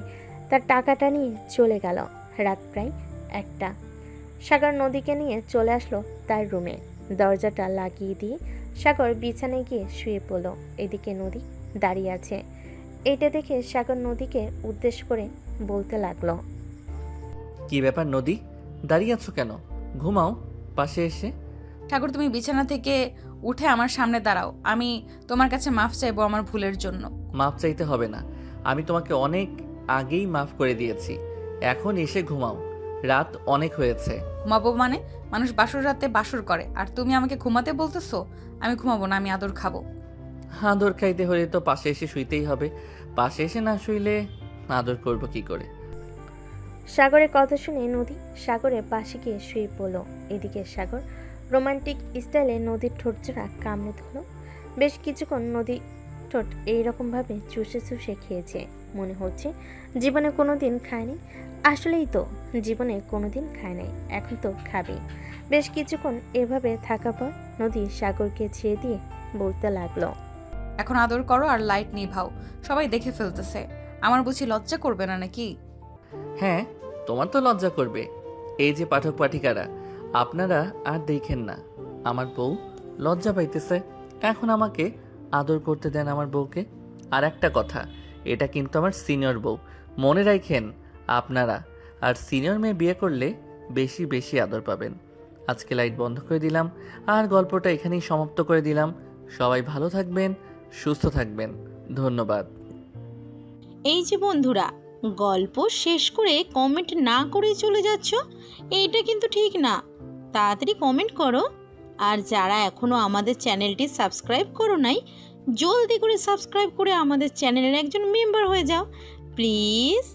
তার টাকাটা নিয়ে চলে গেল। রাত প্রায় 1টা। সাগর নদীকে নিয়ে চলে আসলো তার রুমে। দরজাটা লাগিয়ে দিয়ে সাগর বিছানায় গিয়ে শুয়ে পড়ল। এদিকে নদী দাঁড়িয়ে আছে। এটা দেখে সাগর নদীকে উদ্দেশ্য করে বলতে লাগলো, কি ব্যাপার নদী, দাঁড়িয়ে আছো কেন? ঘুমাও পাশে এসে। ঠাকুর, তুমি বিছানা থেকে উঠে আমার সামনে দাঁড়াও। আমি তোমার কাছে মাফ চাইবো আমার ভুলের জন্য। মাফ চাইতে হবে না, আমি তোমাকে অনেক আগেই মাফ করে দিয়েছি। এখন এসে ঘুমাও, রাত অনেক হয়েছে। ঘুমাবো মানে? মানুষ বাসর রাতে বাসর করে, আর তুমি আমাকে ঘুমাতে বলতেছো? আমি ঘুমাবো না, আমি আদর খাবো। আদর খাইতে হলে তো পাশে এসে শুইতেই হবে। পাশে এসে না শুইলে আদর করব কি করে? সাগরের কথা শুনে নদী সাগরের পাশে গিয়ে শুয়ে পড়ল। এদিকে সাগর রোমান্টিক স্টাইলে নদীর ঠোঁট জোড়া কামড়ে ধরল। বেশ কিছুক্ষণ নদী ঠোঁট এইরকমভাবে চুষে চুষে খেয়েছে। মনে হচ্ছে জীবনে কোনো দিন খায়নি। আসলেই তো জীবনে কোনো দিন খায় নাই, এখন তো খাবে। বেশ কিছুক্ষণ এভাবে থাকার পর নদী সাগরকে ছেড়ে দিয়ে বলতে লাগলো, এখন আদর করো আর লাইট নিভাও, সবাই দেখে ফেলতেছে। আমার বুঝি লজ্জা করবে না নাকি? হ্যাঁ, তোমার তো লজ্জা করবে। এই যে পাঠক পাঠিকারা, আপনারা আর দেখেন না, আমার বউ লজ্জা পাইতেছে। এখন আমাকে আদর করতে দেন আমার বউকে। আর একটা কথা, এটা কিন্তু আমার সিনিয়র বউ, মনে রাখেন আপনারা। আর সিনিয়র মেয়ে বিয়ে করলে বেশি বেশি আদর পাবেন। আজকে লাইট বন্ধ করে দিলাম আর গল্পটা এখানেই সমাপ্ত করে দিলাম। সবাই ভালো থাকবেন, সুস্থ থাকবেন। ধন্যবাদ। এই যে বন্ধুরা, গল্প শেষ করে কমেন্ট না করে চলে যাচ্ছ, এইটা কিন্তু ঠিক না। তাড়াতাড়ি কমেন্ট করো। আর যারা এখনও আমাদের চ্যানেলটি সাবস্ক্রাইব করো নাই, জলদি করে সাবস্ক্রাইব করে আমাদের চ্যানেলের একজন মেম্বার হয়ে যাও প্লিজ।